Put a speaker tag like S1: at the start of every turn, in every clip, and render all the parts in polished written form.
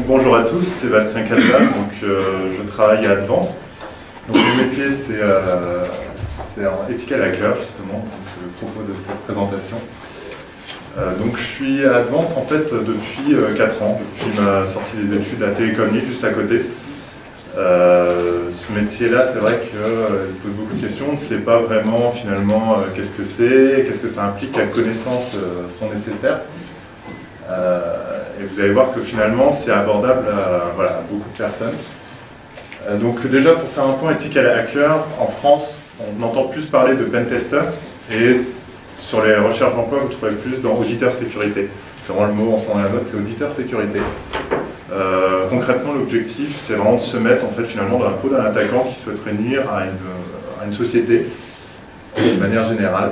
S1: Bonjour à tous, Sébastien Casal, je travaille à Advance. Donc, mon métier c'est en ethical hacker justement, le propos de cette présentation. Donc je suis à Advance en fait depuis 4 ans, depuis ma sortie des études à Télécom juste à côté. Ce métier-là, c'est vrai qu'il pose beaucoup de questions, on ne sait pas vraiment finalement qu'est-ce que c'est, qu'est-ce que ça implique, quelles connaissances sont nécessaires. Et vous allez voir que finalement c'est abordable à beaucoup de personnes. Donc déjà pour faire un point ethical hacker, en France on entend plus parler de pentester et sur les recherches d'emploi vous trouvez plus dans auditeur sécurité. C'est vraiment le mot en ce moment la mode, c'est auditeur sécurité. Concrètement l'objectif c'est vraiment de se mettre en fait finalement dans la peau d'un attaquant qui souhaiterait nuire à une société de manière générale.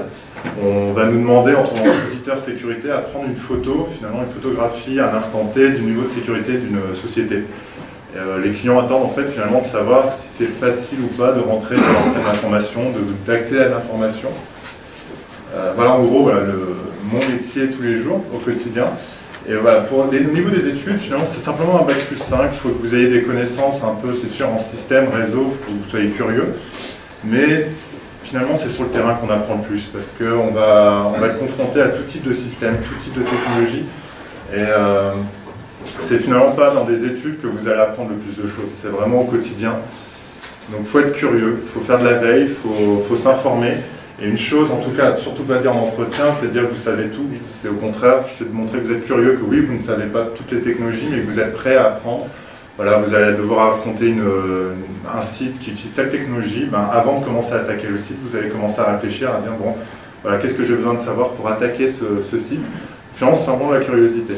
S1: On va nous demander, en tant qu'auditeur sécurité, à prendre une photo, finalement une photographie à un instant T du niveau de sécurité d'une société. Les clients attendent en fait finalement de savoir si c'est facile ou pas de rentrer dans leur système d'information, d'accéder à l'information. Voilà en gros mon métier tous les jours, au quotidien. Et voilà, au niveau des études, finalement c'est simplement un bac+5, il faut que vous ayez des connaissances un peu, c'est sûr, en système, réseau, il faut que vous soyez curieux. Mais finalement, c'est sur le terrain qu'on apprend le plus, parce qu'on va être confronté à tout type de système, tout type de technologie. Et c'est finalement pas dans des études que vous allez apprendre le plus de choses, c'est vraiment au quotidien. Donc il faut être curieux, il faut faire de la veille, il faut s'informer. Et une chose, en tout cas, surtout pas dire en entretien, c'est de dire que vous savez tout. C'est au contraire, c'est de montrer que vous êtes curieux, que oui, vous ne savez pas toutes les technologies, mais que vous êtes prêt à apprendre. Voilà, vous allez devoir affronter un site qui utilise telle technologie. Avant de commencer à attaquer le site, vous allez commencer à réfléchir, à dire bon, voilà, qu'est-ce que j'ai besoin de savoir pour attaquer ce site. Finalement, c'est simplement la curiosité.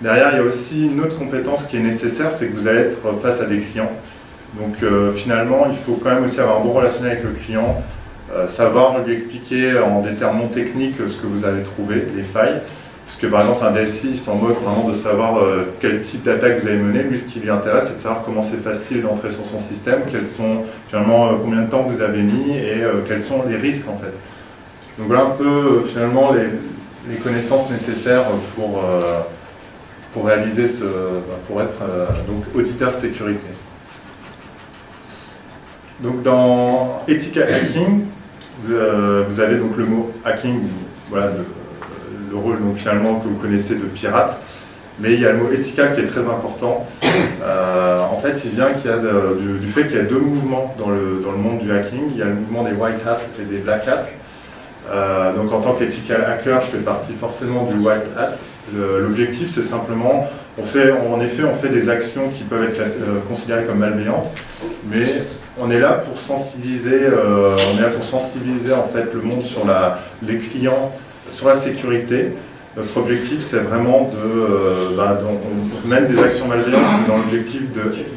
S1: Derrière, il y a aussi une autre compétence qui est nécessaire, c'est que vous allez être face à des clients. Donc finalement, il faut quand même aussi avoir un bon relationnel avec le client, savoir lui expliquer en des termes non techniques ce que vous avez trouvé, les failles. Parce que par exemple un DSI il s'en moque vraiment de savoir quel type d'attaque vous avez mené. Lui ce qui lui intéresse c'est de savoir comment c'est facile d'entrer sur son système, quels sont finalement combien de temps vous avez mis et quels sont les risques en fait. Donc voilà un peu finalement les connaissances nécessaires pour réaliser pour être donc auditeur sécurité. Donc dans ethical hacking, vous avez donc le mot hacking, voilà, le rôle donc, finalement que vous connaissez de pirate, mais il y a le mot ethical qui est très important. En fait, il vient du fait qu'il y a deux mouvements dans le monde du hacking. Il y a le mouvement des white hats et des black hats. Donc en tant qu'ethical hacker, je fais partie forcément du white hat. L'objectif, c'est simplement, on fait des actions qui peuvent être considérées comme malveillantes, mais on est là pour sensibiliser, en fait le monde sur les clients, sur la sécurité. Notre objectif, c'est vraiment on mène des actions malveillantes dans l'objectif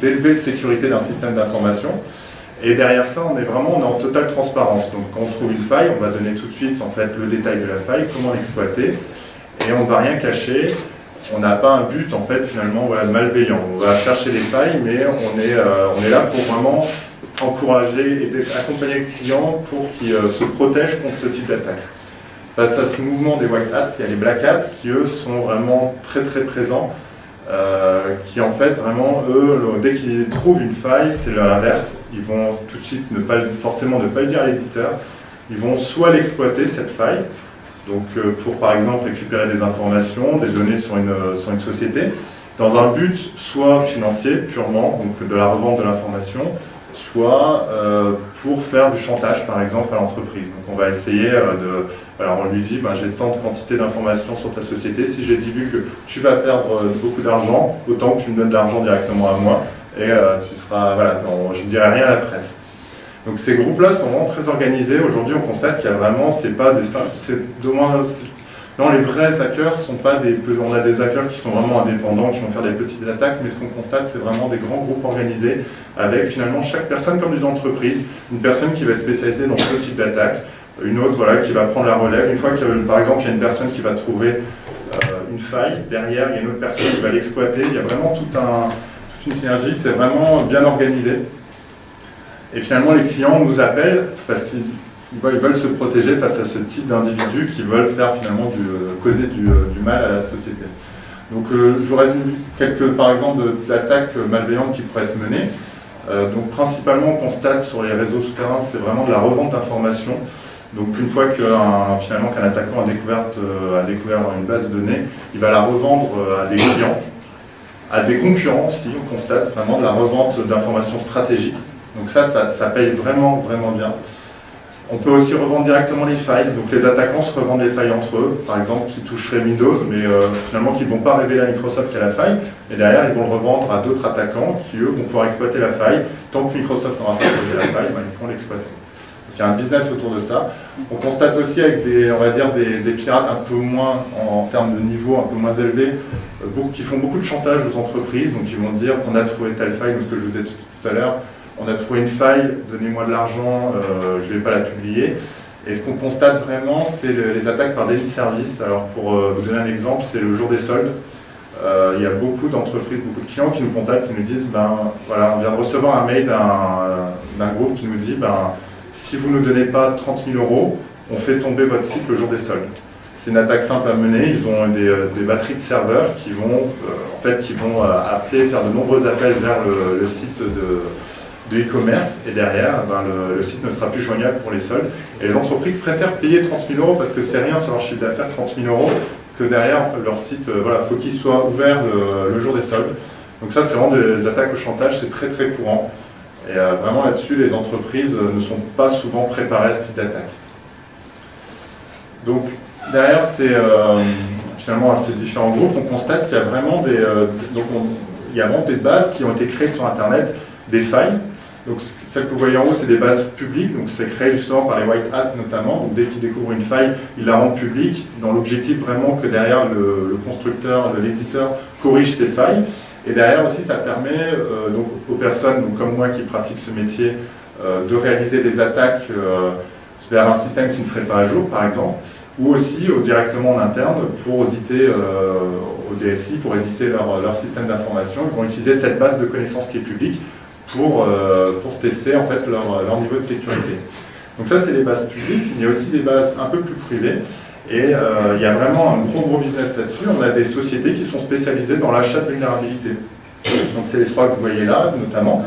S1: d'élever la sécurité d'un système d'information. Et derrière ça, on est en totale transparence. Donc quand on trouve une faille, on va donner tout de suite en fait, le détail de la faille, comment l'exploiter, et on ne va rien cacher. On n'a pas un but en fait finalement malveillant. On va chercher des failles, mais on est là pour vraiment encourager et accompagner le client pour qu'il se protège contre ce type d'attaque. Face à ce mouvement des white hats, il y a les black hats qui eux sont vraiment très très présents, qui en fait vraiment eux, dès qu'ils trouvent une faille, c'est l'inverse, ils vont tout de suite ne pas le dire à l'éditeur, ils vont soit l'exploiter cette faille, donc pour par exemple récupérer des informations, des données sur une société, dans un but soit financier purement, donc de la revente de l'information, soit pour faire du chantage par exemple à l'entreprise. Donc on va essayer alors on lui dit j'ai tant de quantité d'informations sur ta société, si j'ai divulgue que tu vas perdre beaucoup d'argent, autant que tu me donnes de l'argent directement à moi et tu seras, je ne dirai rien à la presse. Donc ces groupes-là sont vraiment très organisés. Aujourd'hui on constate qu'il y a vraiment, c'est pas des simples, non, les vrais hackers sont pas on a des hackers qui sont vraiment indépendants, qui vont faire des petites attaques, mais ce qu'on constate, c'est vraiment des grands groupes organisés, avec finalement chaque personne comme des entreprises, une personne qui va être spécialisée dans ce type d'attaque, une autre qui va prendre la relève. Une fois que, par exemple, il y a une personne qui va trouver une faille, derrière, il y a une autre personne qui va l'exploiter. Il y a vraiment toute une synergie, c'est vraiment bien organisé. Et finalement, les clients nous appellent parce qu'ils veulent se protéger face à ce type d'individus qui veulent faire finalement causer du mal à la société. Donc je vous résume quelques, par exemple, d'attaques malveillantes qui pourraient être menées. Donc principalement, on constate sur les réseaux souterrains, c'est vraiment de la revente d'informations. Donc une fois finalement qu'un attaquant a découvert une base de données, il va la revendre à des clients, à des concurrents aussi. On constate vraiment de la revente d'informations stratégiques. Donc ça paye vraiment, vraiment bien. On peut aussi revendre directement les failles. Donc les attaquants se revendent les failles entre eux, par exemple, qui toucheraient Windows, mais finalement qui ne vont pas révéler à Microsoft qu'il y a la faille. Et derrière, ils vont le revendre à d'autres attaquants qui, eux, vont pouvoir exploiter la faille. Tant que Microsoft n'aura pas exposé la faille, ils pourront l'exploiter. Donc il y a un business autour de ça. On constate aussi avec on va dire des pirates un peu moins, en termes de niveau un peu moins élevé, qui font beaucoup de chantage aux entreprises. Donc ils vont dire qu'on a trouvé telle faille, ou ce que je vous ai dit tout à l'heure. On a trouvé une faille, donnez-moi de l'argent, je ne vais pas la publier. Et ce qu'on constate vraiment, c'est les attaques par délit de service. Alors pour vous donner un exemple, c'est le jour des soldes. Il y a beaucoup d'entreprises, beaucoup de clients qui nous contactent, qui nous disent, voilà, on vient de recevoir un mail d'un groupe qui nous dit, si vous ne nous donnez pas 30 000 €, on fait tomber votre site le jour des soldes. C'est une attaque simple à mener. Ils ont des batteries de serveurs qui vont, appeler, faire de nombreux appels vers le site de e-commerce, et derrière, le site ne sera plus joignable pour les soldes. Et les entreprises préfèrent payer 30 000 € parce que c'est rien sur leur chiffre d'affaires, 30 000 €, que derrière, leur site, faut qu'il soit ouvert le jour des soldes. Donc ça, c'est vraiment des attaques au chantage, c'est très très courant. Et vraiment là-dessus, les entreprises ne sont pas souvent préparées à ce type d'attaque. Donc derrière, finalement, à ces différents groupes, on constate qu'il y a vraiment des bases qui ont été créées sur Internet, des failles. Donc celles que vous voyez en haut, c'est des bases publiques, donc c'est créé justement par les white hats notamment. Donc dès qu'ils découvrent une faille, ils la rendent publique, dans l'objectif vraiment que derrière le constructeur, l'éditeur corrige ces failles. Et derrière aussi, ça permet donc aux personnes comme moi qui pratiquent ce métier de réaliser des attaques vers un système qui ne serait pas à jour, par exemple, ou aussi directement en interne pour auditer au DSI, pour éditer leur système d'information. Ils vont utiliser cette base de connaissances qui est publique pour tester en fait leur niveau de sécurité. Donc ça, c'est les bases publiques. Il y a aussi des bases un peu plus privées. Et il y a vraiment un gros business là-dessus. On a des sociétés qui sont spécialisées dans l'achat de vulnérabilités. Donc c'est les trois que vous voyez là, notamment.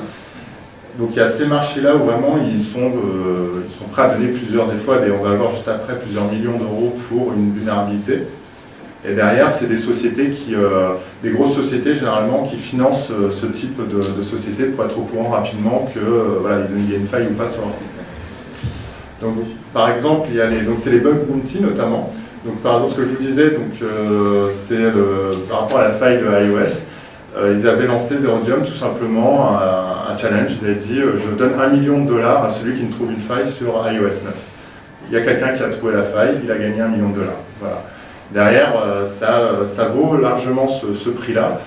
S1: Donc il y a ces marchés-là où vraiment ils sont prêts à donner des fois, on va voir juste après, plusieurs millions d'euros pour une vulnérabilité. Et derrière, c'est des sociétés des grosses sociétés généralement qui financent ce type de société pour être au courant rapidement que il y a une faille ou pas sur leur système. Donc, par exemple, c'est les bug bounty notamment. Donc, par exemple, ce que je vous disais, par rapport à la faille de iOS, ils avaient lancé Zerodium tout simplement un challenge. Ils avaient dit je donne $1 million à celui qui me trouve une faille sur iOS 9. Il y a quelqu'un qui a trouvé la faille, il a gagné $1 million. Voilà. Derrière, ça vaut largement ce prix-là.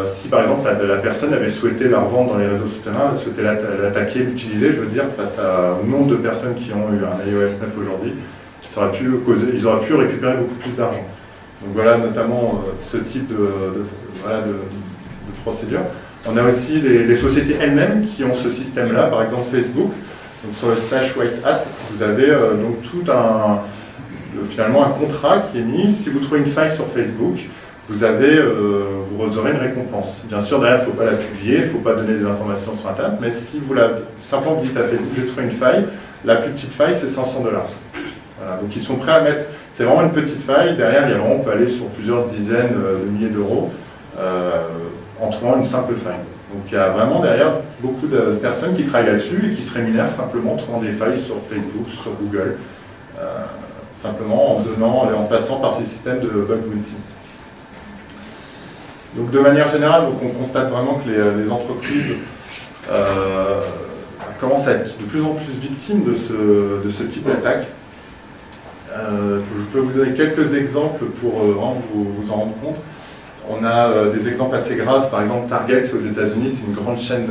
S1: Si par exemple la personne avait souhaité la revendre dans les réseaux souterrains, elle souhaitait l'attaquer, l'utiliser, je veux dire, face au nombre de personnes qui ont eu un iOS 9 aujourd'hui, ils auraient pu récupérer beaucoup plus d'argent. Donc voilà notamment ce type de procédure. On a aussi les sociétés elles-mêmes qui ont ce système-là, par exemple Facebook. Donc sur le slash white hat, vous avez donc finalement un contrat qui est mis. Si vous trouvez une faille sur Facebook, vous aurez une récompense. Bien sûr, derrière, il ne faut pas la publier, il ne faut pas donner des informations sur Internet, mais si simplement vous dites à Facebook, j'ai trouvé une faille, la plus petite faille, c'est $500. Voilà, donc ils sont prêts à mettre, c'est vraiment une petite faille, derrière, on peut aller sur plusieurs dizaines de milliers d'euros en trouvant une simple faille. Donc il y a vraiment derrière beaucoup de personnes qui travaillent là-dessus et qui se rémunèrent simplement en trouvant des failles sur Facebook, sur Google, simplement en passant par ces systèmes de bug bounty. Donc de manière générale, on constate vraiment que les entreprises commencent à être de plus en plus victimes de ce type d'attaque. Je peux vous donner quelques exemples pour vraiment vous en rendre compte. On a des exemples assez graves, par exemple Target, c'est aux États-Unis, c'est une grande chaîne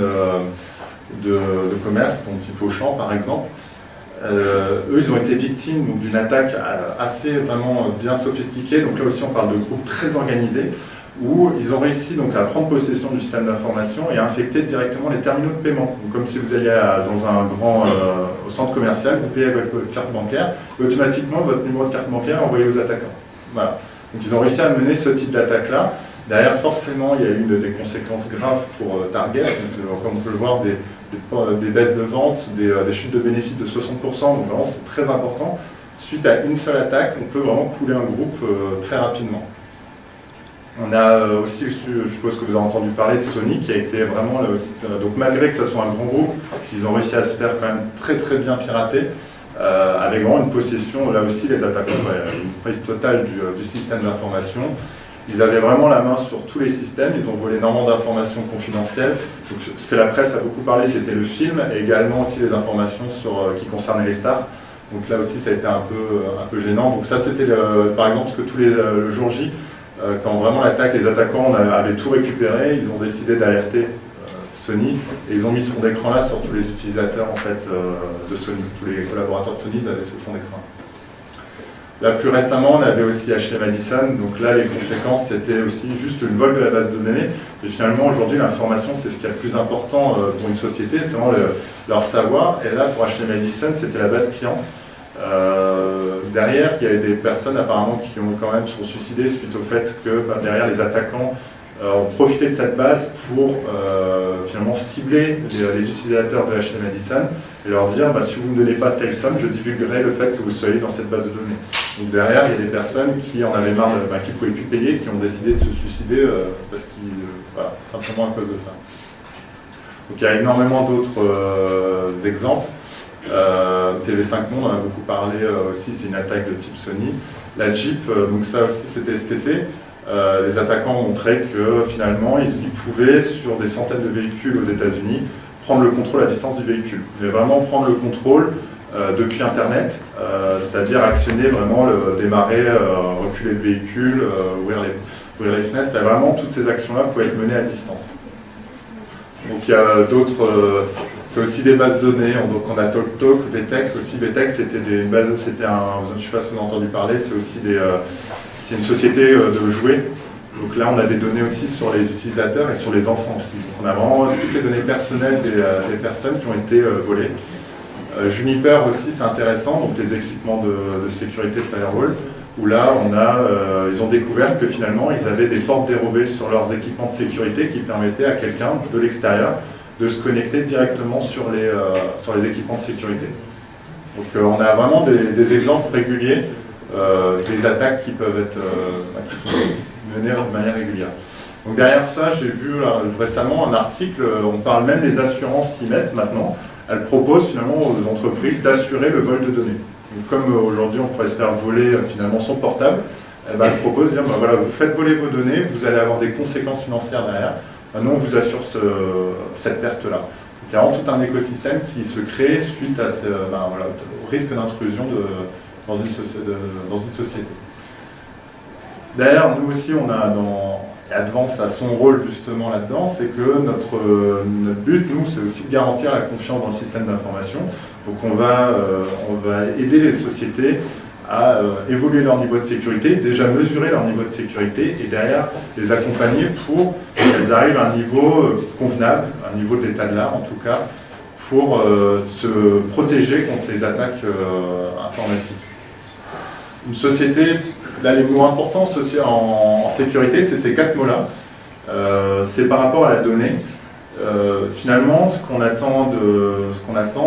S1: de commerce, donc type Auchan par exemple. Eux, ils ont été victimes d'une attaque assez vraiment bien sophistiquée, donc là aussi on parle de groupes très organisés, où ils ont réussi donc à prendre possession du système d'information et à infecter directement les terminaux de paiement. Donc, comme si vous alliez dans un au centre commercial, vous payez avec votre carte bancaire, et automatiquement votre numéro de carte bancaire est envoyé aux attaquants. Voilà. Donc ils ont réussi à mener ce type d'attaque-là. Derrière, forcément, il y a eu des conséquences graves pour Target, donc, comme on peut le voir, des baisses de vente, des chutes de bénéfices de 60%, donc vraiment c'est très important. Suite à une seule attaque, on peut vraiment couler un groupe très rapidement. On a aussi, je suppose que vous avez entendu parler de Sony, qui a été vraiment, donc malgré que ce soit un grand groupe, ils ont réussi à se faire quand même très très bien pirater, avec vraiment une possession, là aussi les attaquants, une prise totale du système d'information. Ils avaient vraiment la main sur tous les systèmes, ils ont volé énormément d'informations confidentielles. Donc, ce que la presse a beaucoup parlé, c'était le film, et également aussi les informations qui concernaient les stars. Donc là aussi, ça a été un peu gênant. Donc ça, c'était par exemple ce que le jour J, quand vraiment l'attaque, les attaquants avaient tout récupéré, ils ont décidé d'alerter Sony, et ils ont mis ce fond d'écran là sur tous les utilisateurs en fait, de Sony. Tous les collaborateurs de Sony, ils avaient ce fond d'écran. Là, plus récemment, on avait aussi Ashley Madison, donc là, les conséquences, c'était aussi juste le vol de la base de données, et finalement, aujourd'hui, l'information, c'est ce qui est le plus important pour une société, c'est vraiment leur savoir, et là, pour Ashley Madison, c'était la base client. Derrière, il y a des personnes, apparemment, qui ont quand même sont suicidées suite au fait que, derrière, les attaquants ont profité de cette base pour, finalement, cibler les utilisateurs de Ashley Madison, et leur dire, si vous ne me donnez pas telle somme, je divulguerai le fait que vous soyez dans cette base de données. Donc derrière, il y a des personnes qui en avaient marre, qui ne pouvaient plus payer, qui ont décidé de se suicider parce qu'ils, voilà, simplement à cause de ça. Donc il y a énormément d'autres exemples. TV5 Monde, on a beaucoup parlé aussi, c'est une attaque de type Sony. La Jeep, donc ça aussi c'était cet été. Les attaquants ont montré que finalement, ils pouvaient, sur des centaines de véhicules aux États-Unis, prendre le contrôle à distance du véhicule. Mais vraiment prendre le contrôle depuis Internet, c'est-à-dire actionner vraiment, démarrer, reculer le véhicule, ouvrir les fenêtres. Vraiment, toutes ces actions-là pouvaient être menées à distance. Donc il y a d'autres, c'est aussi des bases de données. Donc on a TalkTalk, VTech aussi. VTech, c'était une base, je ne sais pas si vous avez entendu parler, c'est aussi c'est une société de jouets. Donc là, on a des données aussi sur les utilisateurs et sur les enfants aussi. Donc on a vraiment toutes les données personnelles des personnes qui ont été volées. Juniper aussi, c'est intéressant, donc les équipements de sécurité de firewall, où là, ils ont découvert que finalement, ils avaient des portes dérobées sur leurs équipements de sécurité qui permettaient à quelqu'un de l'extérieur de se connecter directement sur les équipements de sécurité. Donc on a vraiment des exemples réguliers des attaques qui peuvent être qui sont menées de manière régulière. Donc derrière ça, j'ai vu récemment un article, on parle même les assurances s'y mettent maintenant. Elles proposent finalement aux entreprises d'assurer le vol de données. Donc, comme aujourd'hui on pourrait se faire voler finalement son portable, elles proposent de dire voilà, vous faites voler vos données, vous allez avoir des conséquences financières derrière. Maintenant on vous assure cette perte-là. Donc il y a vraiment tout un écosystème qui se crée suite à au risque d'intrusion dans une société. D'ailleurs, nous aussi, on a Advance a son rôle justement là-dedans, c'est que notre but, nous, c'est aussi de garantir la confiance dans le système d'information. Donc on va aider les sociétés à évoluer leur niveau de sécurité, déjà mesurer leur niveau de sécurité et derrière les accompagner pour qu'elles arrivent à un niveau convenable, un niveau de l'état de l'art en tout cas, pour se protéger contre les attaques informatiques. Une société, là les mots importants en sécurité, c'est ces 4 mots-là. C'est par rapport à la donnée. Finalement, ce qu'on attend,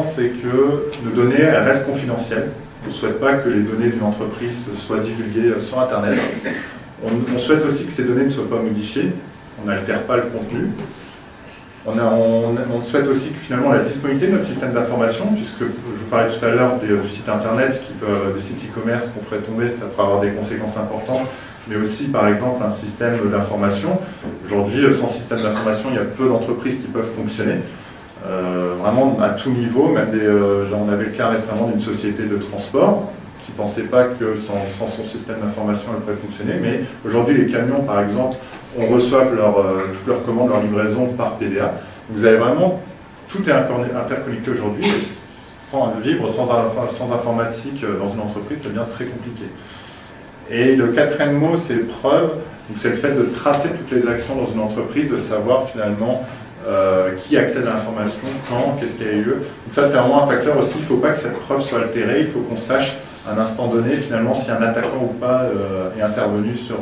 S1: c'est que nos données elles restent confidentielles. On ne souhaite pas que les données d'une entreprise soient divulguées sur Internet. On souhaite aussi que ces données ne soient pas modifiées. On n'altère pas le contenu. On souhaite aussi que finalement la disponibilité de notre système d'information, puisque je vous parlais tout à l'heure du site internet, des sites e-commerce qu'on ferait tomber, ça pourrait avoir des conséquences importantes, mais aussi par exemple un système d'information. Aujourd'hui, sans système d'information, il y a peu d'entreprises qui peuvent fonctionner, vraiment à tout niveau. Même on avait le cas récemment d'une société de transport qui ne pensait pas que sans son système d'information, elle pourrait fonctionner, mais aujourd'hui les camions par exemple, on reçoit toutes leurs commandes, leurs livraisons par PDA. Vous avez vraiment, tout est interconnecté aujourd'hui, et vivre sans informatique dans une entreprise, ça devient très compliqué. Et le 4e mot, c'est preuve, c'est le fait de tracer toutes les actions dans une entreprise, de savoir finalement qui accède à l'information, quand, qu'est-ce qui a eu lieu. Donc ça, c'est vraiment un facteur aussi, il ne faut pas que cette preuve soit altérée, il faut qu'on sache à un instant donné, finalement, si un attaquant ou pas est intervenu sur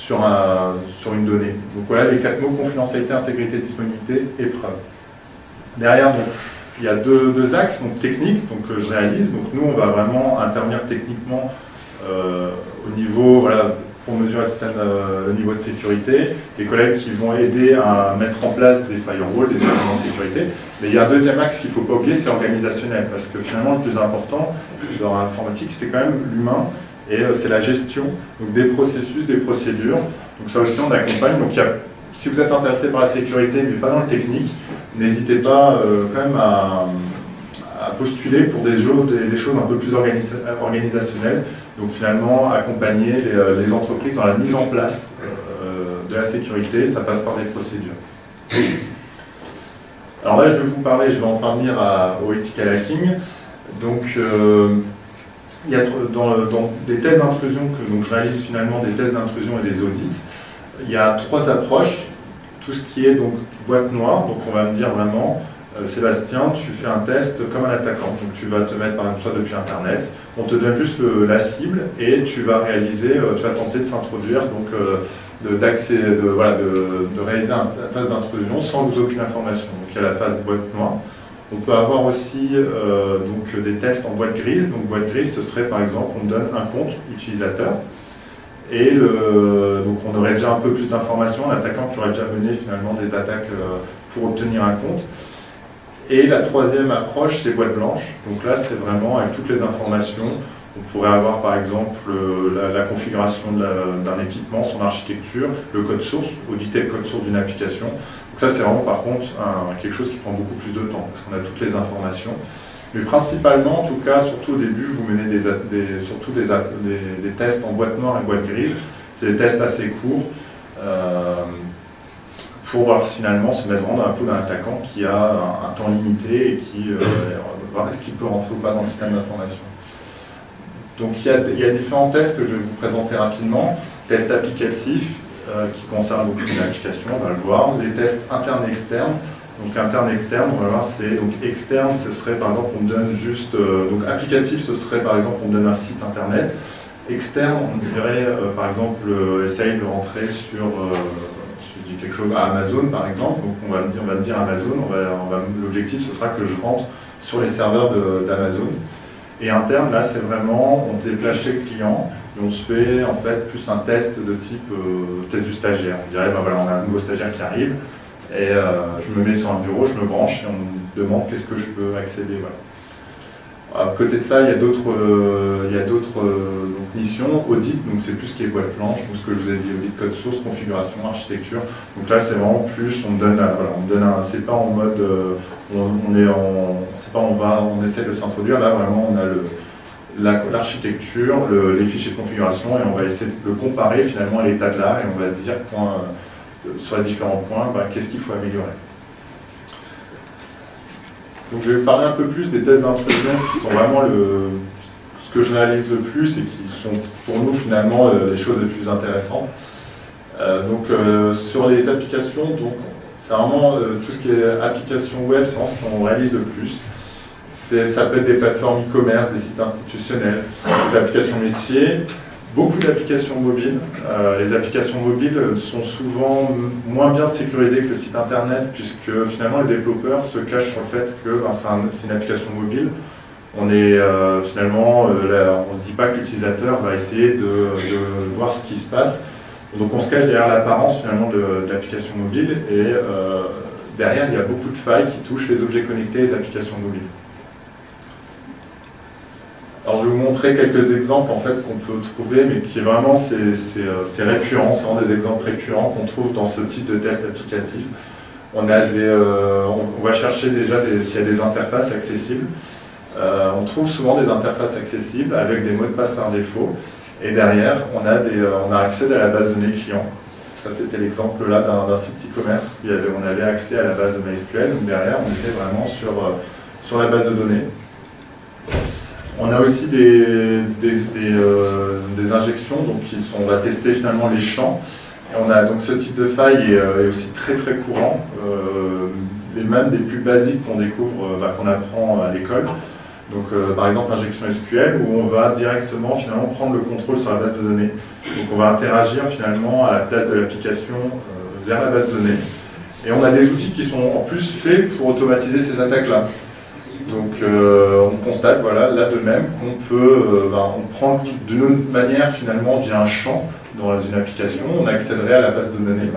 S1: sur une donnée. Donc voilà les 4 mots: confidentialité, intégrité, disponibilité et preuve. Derrière, donc, il y a deux axes donc, techniques donc, que je réalise. Donc nous, on va vraiment intervenir techniquement au niveau, voilà, pour mesurer le niveau de sécurité. Les collègues qui vont aider à mettre en place des firewalls, des équipements de sécurité. Mais il y a un deuxième axe qu'il ne faut pas oublier, c'est organisationnel. Parce que finalement, le plus important dans l'informatique, c'est quand même l'humain. Et c'est la gestion donc, des processus, des procédures. Donc ça aussi, on accompagne. Donc, si vous êtes intéressé par la sécurité, mais pas dans le technique, n'hésitez pas quand même à postuler pour des choses un peu plus organisationnelles. Donc finalement, accompagner les entreprises dans la mise en place de la sécurité, ça passe par des procédures. Alors là, je vais vous parler, je vais enfin venir au ethical hacking. Donc, il y a dans des tests d'intrusion, donc je réalise finalement des tests d'intrusion et des audits, il y a 3 approches. Tout ce qui est donc boîte noire, donc on va me dire vraiment, Sébastien, tu fais un test comme un attaquant. Donc tu vas te mettre par exemple soit depuis Internet, on te donne juste la cible et tu vas tenter de s'introduire, donc de réaliser un test d'intrusion sans aucune information. Donc il y a la phase boîte noire. On peut avoir aussi donc des tests en boîte grise. Donc boîte grise, ce serait par exemple, on me donne un compte utilisateur. Et donc on aurait déjà un peu plus d'informations, un attaquant qui aurait déjà mené finalement des attaques pour obtenir un compte. Et la 3e approche, c'est boîte blanche. Donc là, c'est vraiment avec toutes les informations. On pourrait avoir par exemple la configuration d'un équipement, son architecture, le code source, auditer le code source d'une application. Donc ça, c'est vraiment par contre quelque chose qui prend beaucoup plus de temps, parce qu'on a toutes les informations. Mais principalement, en tout cas, surtout au début, vous menez des tests en boîte noire et boîte grise. C'est des tests assez courts pour voir finalement se mettre vraiment dans la peau d'un attaquant qui a un temps limité et qui voir est-ce qu'il peut rentrer ou pas dans le système d'information. Donc il y a différents tests que je vais vous présenter rapidement. Tests applicatifs qui concernent beaucoup une application, on va le voir. Les tests internes et externes. Donc interne et externe, on va voir, donc externe, ce serait par exemple, on me donne juste, donc applicatif, ce serait par exemple, on me donne un site internet. Externe, on dirait par exemple, essaye de rentrer sur, je dis quelque chose, à Amazon par exemple, donc on va me dire Amazon, l'objectif ce sera que je rentre sur les serveurs d'Amazon. Et interne, là c'est vraiment, on déplace chez le client, et on se fait en fait plus un test de type test du stagiaire. On dirait, ben voilà, on a un nouveau stagiaire qui arrive, et je me mets sur un bureau, je me branche et on me demande qu'est-ce que je peux accéder. Voilà. À côté de ça, il y a d'autres missions. Audit, donc c'est plus ce qui est boîte blanche, donc ce que je vous ai dit, audit code source, configuration, architecture. Donc là, c'est vraiment plus, on me donne c'est pas en mode, on essaie de s'introduire. Là, vraiment, on a l'architecture, les fichiers de configuration, et on va essayer de le comparer finalement à l'état de l'art, et on va dire sur les différents points, qu'est-ce qu'il faut améliorer. Donc je vais parler un peu plus des tests d'intrusion qui sont vraiment ce que je réalise le plus et qui sont pour nous finalement les choses les plus intéressantes. Sur les applications, c'est vraiment tout ce qui est application web, c'est ce qu'on réalise le plus. Ça peut être des plateformes e-commerce, des sites institutionnels, des applications métiers. Beaucoup d'applications mobiles. Les applications mobiles sont souvent moins bien sécurisées que le site internet, puisque finalement les développeurs se cachent sur le fait que c'est une application mobile. On est finalement, on ne se dit pas que l'utilisateur va essayer de voir ce qui se passe. Donc on se cache derrière l'apparence finalement de l'application mobile, et derrière il y a beaucoup de failles qui touchent les objets connectés et les applications mobiles. Alors je vais vous montrer quelques exemples en fait qu'on peut trouver, mais qui est vraiment c'est récurrent, c'est vraiment des exemples récurrents qu'on trouve dans ce type de test applicatif. On va chercher déjà s'il y a des interfaces accessibles. On trouve souvent des interfaces accessibles avec des mots de passe par défaut, et derrière on a accès à la base de données client. Ça c'était l'exemple là d'un site e-commerce où on avait accès à la base de MySQL, donc derrière on était vraiment sur la base de données. On a aussi des injections, donc on va tester finalement les champs. Et on a donc ce type de faille est aussi très très courant, et même des plus basiques qu'on découvre, qu'on apprend à l'école. Donc par exemple l'injection SQL où on va directement finalement prendre le contrôle sur la base de données. Donc on va interagir finalement à la place de l'application vers la base de données. Et on a des outils qui sont en plus faits pour automatiser ces attaques-là. Donc on constate, voilà, là de même, qu'on peut, on prend d'une autre manière finalement via un champ dans une application, on accéderait à la base de données.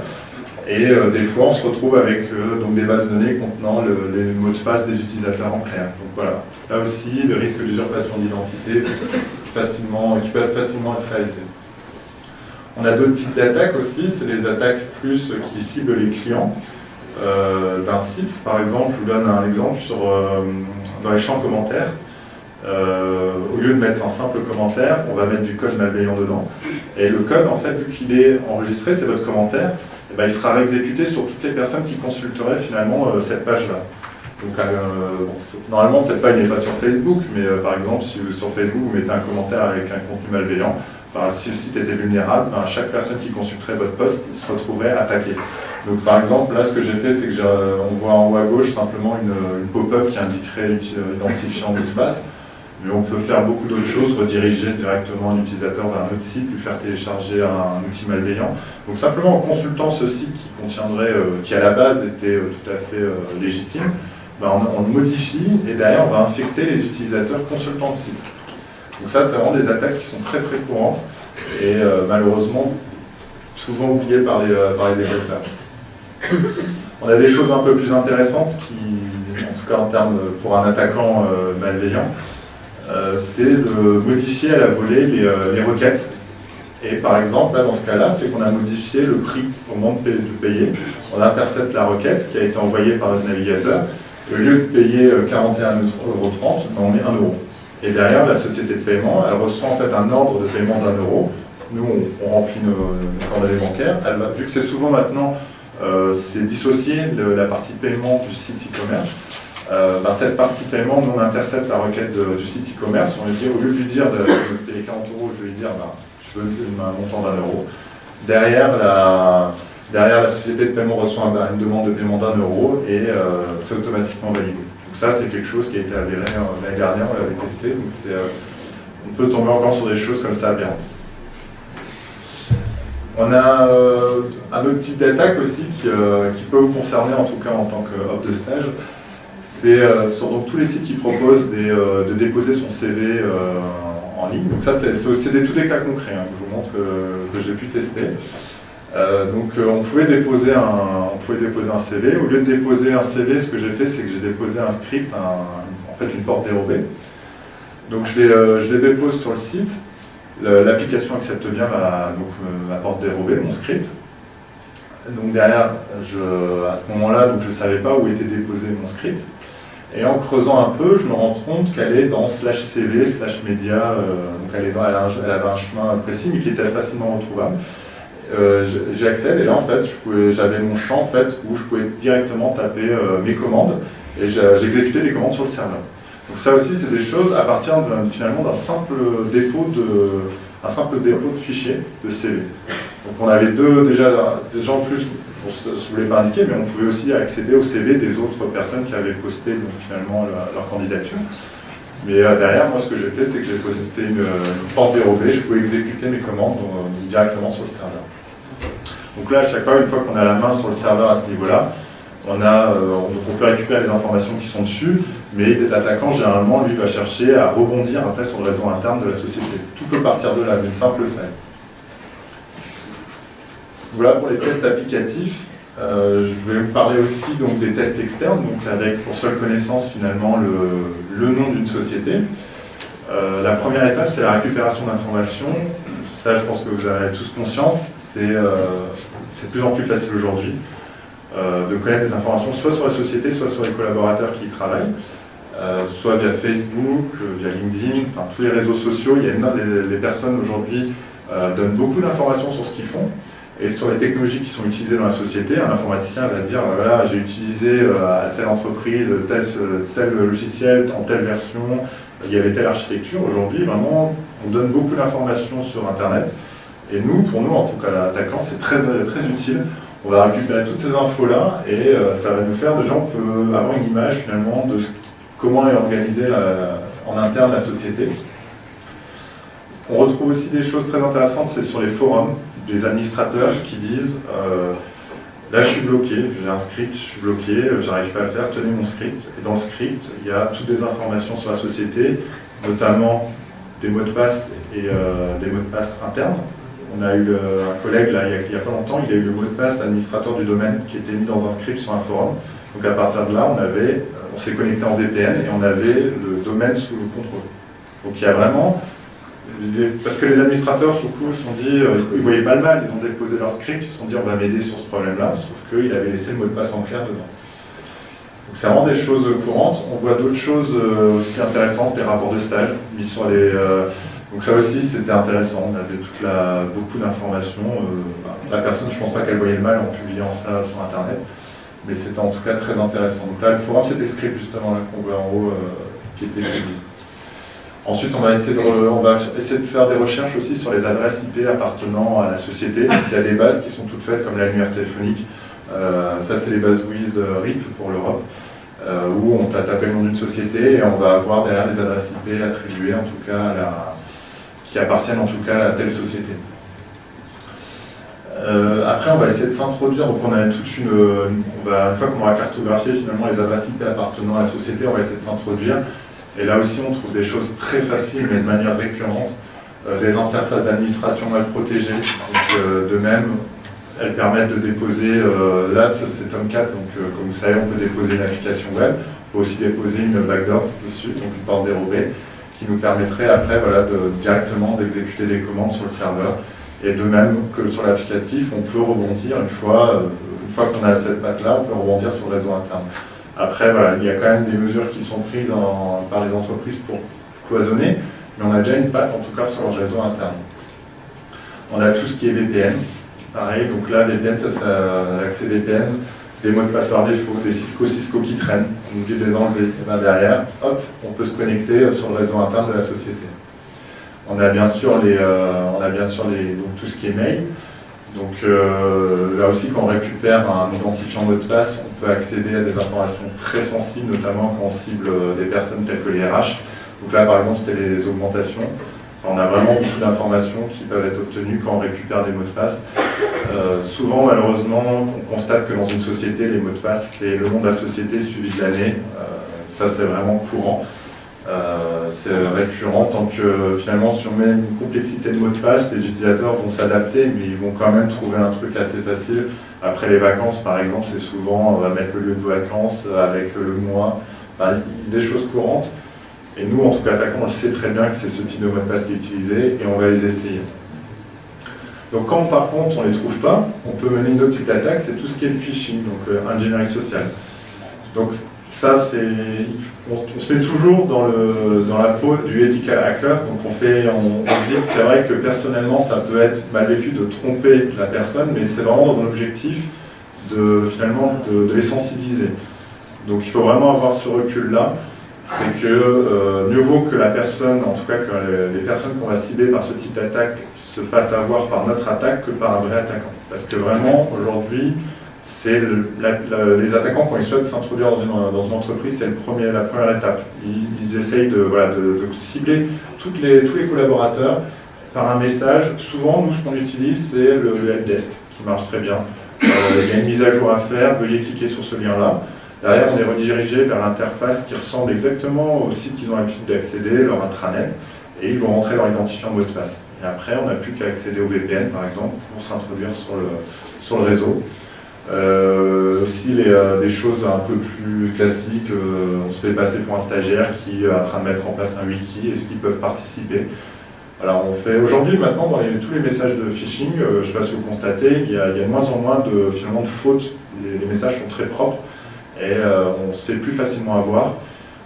S1: Et des fois on se retrouve avec donc des bases de données contenant les mots de passe des utilisateurs en clair. Donc voilà, là aussi le risque d'usurpation d'identité qui peut facilement être réalisé. On a d'autres types d'attaques aussi, c'est les attaques plus qui ciblent les clients d'un site. Par exemple, je vous donne un exemple dans les champs commentaires. Au lieu de mettre un simple commentaire, on va mettre du code malveillant dedans. Et le code, en fait, vu qu'il est enregistré, c'est votre commentaire, et ben, il sera réexécuté sur toutes les personnes qui consulteraient finalement cette page-là. Donc normalement, cette page n'est pas sur Facebook, mais par exemple, si sur Facebook, vous mettez un commentaire avec un contenu malveillant, si le site était vulnérable, chaque personne qui consulterait votre post se retrouverait attaquée. Donc par exemple, là ce que j'ai fait, c'est que on voit en haut à gauche simplement une pop-up qui indiquerait l'identifiant mot de passe, mais on peut faire beaucoup d'autres choses, rediriger directement un utilisateur vers un autre site, lui faire télécharger un outil malveillant. Donc simplement en consultant ce site qui à la base était tout à fait légitime, on le modifie et derrière on va infecter les utilisateurs consultants de site. Donc ça, c'est vraiment des attaques qui sont très très courantes et malheureusement souvent oubliées par les développeurs. On a des choses un peu plus intéressantes qui, en tout cas en termes pour un attaquant malveillant, c'est de modifier à la volée les requêtes. Et par exemple, là dans ce cas-là, c'est qu'on a modifié le prix au moment de payer. On intercepte la requête qui a été envoyée par le navigateur. Et au lieu de payer 41,30 €, on met 1 €. Et derrière, la société de paiement, elle reçoit en fait un ordre de paiement d'1 €. Nous, on remplit nos coordonnées bancaires. Vu que c'est souvent maintenant, c'est dissocié la partie paiement du site e-commerce, cette partie paiement, nous on intercepte la requête du site e-commerce. On lui dit, au lieu de lui dire de payer 40 €, je vais lui dire, je veux un montant d'1 €. Derrière, la société de paiement reçoit une demande de paiement d'1 € et c'est automatiquement validé. Donc ça, c'est quelque chose qui a été avéré l'année dernière, on l'avait testé, donc on peut tomber encore sur des choses comme ça aberrantes. On a un autre type d'attaque aussi qui peut vous concerner, en tout cas en tant qu'offre de stage, c'est sur donc, tous les sites qui proposent de déposer son CV en ligne. Donc ça, c'est tous des cas concrets que je vous montre que j'ai pu tester. On pouvait déposer un CV. Au lieu de déposer un CV, ce que j'ai fait, c'est que j'ai déposé un script, en fait une porte dérobée. Donc je les dépose sur le site. L'application accepte bien ma porte dérobée, mon script. Donc derrière, à ce moment-là, je ne savais pas où était déposé mon script. Et en creusant un peu, je me rends compte qu'elle est dans /CV, /média. Donc elle avait un chemin précis, mais qui était facilement retrouvable. J'y accède et là en fait j'avais mon champ en fait où je pouvais directement taper mes commandes et j'exécutais les commandes sur le serveur. Donc ça aussi c'est des choses à partir finalement d'un simple dépôt de fichiers de CV. Donc on avait déjà en plus, je ne vous l'ai pas indiqué, mais on pouvait aussi accéder au CV des autres personnes qui avaient posté donc, finalement leur candidature. Mais derrière, moi, ce que j'ai fait, c'est que j'ai posté une porte dérobée, je pouvais exécuter mes commandes directement sur le serveur. Donc là, à chaque fois, une fois qu'on a la main sur le serveur à ce niveau-là, on peut récupérer les informations qui sont dessus, mais l'attaquant, généralement, lui, va chercher à rebondir après sur le réseau interne de la société. Tout peut partir de là, d'une simple faille. Voilà pour les tests applicatifs. Je vais vous parler aussi donc, des tests externes, donc avec pour seule connaissance finalement le nom d'une société. La première étape, c'est la récupération d'informations. Ça, je pense que vous avez tous conscience, c'est de plus en plus facile aujourd'hui de connaître des informations soit sur la société, soit sur les collaborateurs qui y travaillent, soit via Facebook, via LinkedIn, enfin tous les réseaux sociaux. Les personnes aujourd'hui donnent beaucoup d'informations sur ce qu'ils font. Et sur les technologies qui sont utilisées dans la société, un informaticien va dire voilà, j'ai utilisé à telle entreprise tel logiciel en telle version, il y avait telle architecture. Aujourd'hui, vraiment, on donne beaucoup d'informations sur Internet. Et pour nous, en tout cas, attaquants, c'est très, très utile. On va récupérer toutes ces infos-là et ça va nous faire, déjà, on peut avoir une image finalement de comment est organisée en interne la société. On retrouve aussi des choses très intéressantes, c'est sur les forums, des administrateurs qui disent là je suis bloqué, j'ai un script, je suis bloqué, j'arrive pas à le faire, tenez mon script. Et dans le script, il y a toutes des informations sur la société, notamment des mots de passe et des mots de passe internes. On a eu un collègue là, il y a pas longtemps, il a eu le mot de passe administrateur du domaine qui était mis dans un script sur un forum. Donc à partir de là, on s'est connecté en VPN et on avait le domaine sous le contrôle. Donc il y a vraiment... Parce que les administrateurs, sur le coup, se sont dit, ils ne voyaient pas le mal, ils ont déposé leur script, ils se sont dit on va m'aider sur ce problème-là, sauf qu'il avait laissé le mot de passe en clair dedans. Donc c'est vraiment des choses courantes. On voit d'autres choses aussi intéressantes, les rapports de stage mis sur les... donc ça aussi, c'était intéressant, on avait beaucoup d'informations. La personne, je ne pense pas qu'elle voyait le mal en publiant ça sur Internet, mais c'était en tout cas très intéressant. Donc là, le forum, c'était le script justement là qu'on voit en haut, qui était publié. Ensuite, on va essayer de faire des recherches aussi sur les adresses IP appartenant à la société. Il y a des bases qui sont toutes faites comme l'annuaire téléphonique. Ça, c'est les bases WIZ RIP pour l'Europe, où on t'a tapé le nom d'une société et on va avoir derrière les adresses IP attribuées, en tout cas, qui appartiennent en tout cas à telle société. Après, on va essayer de s'introduire. Donc, on a une fois qu'on aura cartographié finalement les adresses IP appartenant à la société, on va essayer de s'introduire. Et là aussi, on trouve des choses très faciles, mais de manière récurrente. Des interfaces d'administration mal protégées. Donc, de même, elles permettent de déposer, là, ça c'est Tomcat, donc comme vous savez, on peut déposer une application web. On peut aussi déposer une backdoor dessus, donc une porte dérobée, qui nous permettrait après directement d'exécuter des commandes sur le serveur. Et de même que sur l'applicatif, on peut rebondir une fois qu'on a cette patte-là, on peut rebondir sur le réseau interne. Après, voilà, il y a quand même des mesures qui sont prises par les entreprises pour cloisonner, mais on a déjà une patte, en tout cas, sur leur réseau interne. On a tout ce qui est VPN. Pareil, donc là, VPN, ça l'accès VPN, des mots de passe par défaut, des Cisco qui traînent, on oublie de les enlever. Et bien derrière, hop, on peut se connecter sur le réseau interne de la société. On a bien sûr, donc, tout ce qui est mail. Donc là aussi, quand on récupère un identifiant mot de passe, on peut accéder à des informations très sensibles, notamment quand on cible des personnes telles que les RH. Donc là, par exemple, c'était les augmentations. On a vraiment beaucoup d'informations qui peuvent être obtenues quand on récupère des mots de passe. Souvent, malheureusement, on constate que dans une société, les mots de passe, c'est le nom de la société suivi de l'année. Ça, c'est vraiment courant. C'est récurrent, tant que finalement si on met une complexité de mots de passe, les utilisateurs vont s'adapter, mais ils vont quand même trouver un truc assez facile. Après les vacances par exemple, c'est souvent on va mettre le lieu de vacances avec le mois, des choses courantes. Et nous en tout cas attaquant, on sait très bien que c'est ce type de mot de passe qui est utilisé et on va les essayer. Donc quand par contre on ne les trouve pas, on peut mener une autre type d'attaque, c'est tout ce qui est le phishing, donc ingénierie sociale. Donc ça, on se met toujours dans la peau du ethical hacker, donc on dit que c'est vrai que personnellement ça peut être mal vécu de tromper la personne, mais c'est vraiment dans un objectif de les sensibiliser. Donc il faut vraiment avoir ce recul-là, c'est que mieux vaut que la personne, en tout cas que les personnes qu'on va cibler par ce type d'attaque se fassent avoir par notre attaque que par un vrai attaquant. Parce que vraiment, aujourd'hui, c'est les attaquants, quand ils souhaitent s'introduire dans une entreprise, c'est la première étape. Ils essayent de cibler tous les collaborateurs par un message. Souvent, nous, ce qu'on utilise, c'est le helpdesk, qui marche très bien. Il y a une mise à jour à faire, veuillez cliquer sur ce lien-là. Derrière, on est redirigé vers l'interface qui ressemble exactement au site qu'ils ont l'habitude d'accéder, leur intranet, et ils vont rentrer leur identifiant mot de passe. Et après, on n'a plus qu'à accéder au VPN, par exemple, pour s'introduire sur le réseau. Aussi des choses un peu plus classiques, on se fait passer pour un stagiaire qui est en train de mettre en place un wiki, est-ce qu'ils peuvent participer? Alors on fait aujourd'hui maintenant dans tous les messages de phishing, je ne sais pas si vous constatez, il y a de moins en moins de fautes, les messages sont très propres et on se fait plus facilement avoir.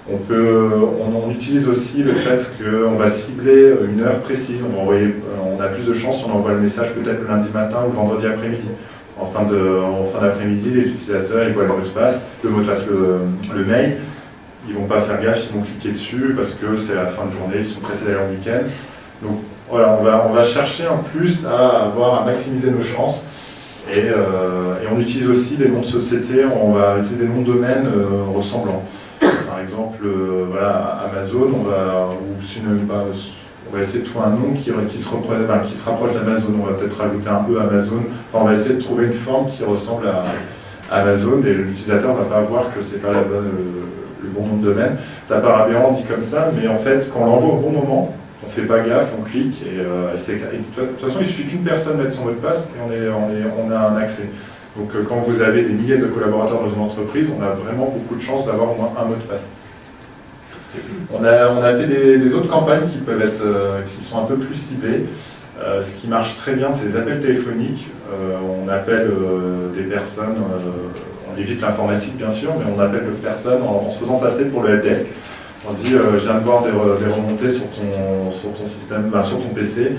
S1: On utilise aussi le fait qu'on va cibler une heure précise, on a plus de chance si on envoie le message peut-être le lundi matin ou le vendredi après-midi. En fin d'après-midi, les utilisateurs ils voient le mot de passe, le mail, ils ne vont pas faire gaffe, ils vont cliquer dessus parce que c'est la fin de journée, ils sont pressés d'aller en week-end. Donc voilà, on va chercher en plus à maximiser nos chances et on utilise aussi des noms de sociétés, on va utiliser des noms de domaines ressemblants. par exemple, voilà, Amazon, on va essayer de trouver un nom qui se rapproche d'Amazon. On va peut-être rajouter un E Amazon. Enfin, on va essayer de trouver une forme qui ressemble à Amazon et l'utilisateur ne va pas voir que c'est pas le bon nom de domaine. Ça paraît aberrant dit comme ça, mais en fait, quand on l'envoie au bon moment, on ne fait pas gaffe, on clique et de toute façon, il suffit qu'une personne mette son mot de passe et on a un accès. Donc quand vous avez des milliers de collaborateurs dans une entreprise, on a vraiment beaucoup de chance d'avoir au moins un mot de passe. On a fait des autres campagnes qui sont un peu plus ciblées. Ce qui marche très bien, c'est les appels téléphoniques. On appelle des personnes, on évite l'informatique bien sûr, mais on appelle des personnes en se faisant passer pour le helpdesk. On dit je viens de voir des remontées sur ton système, sur ton PC.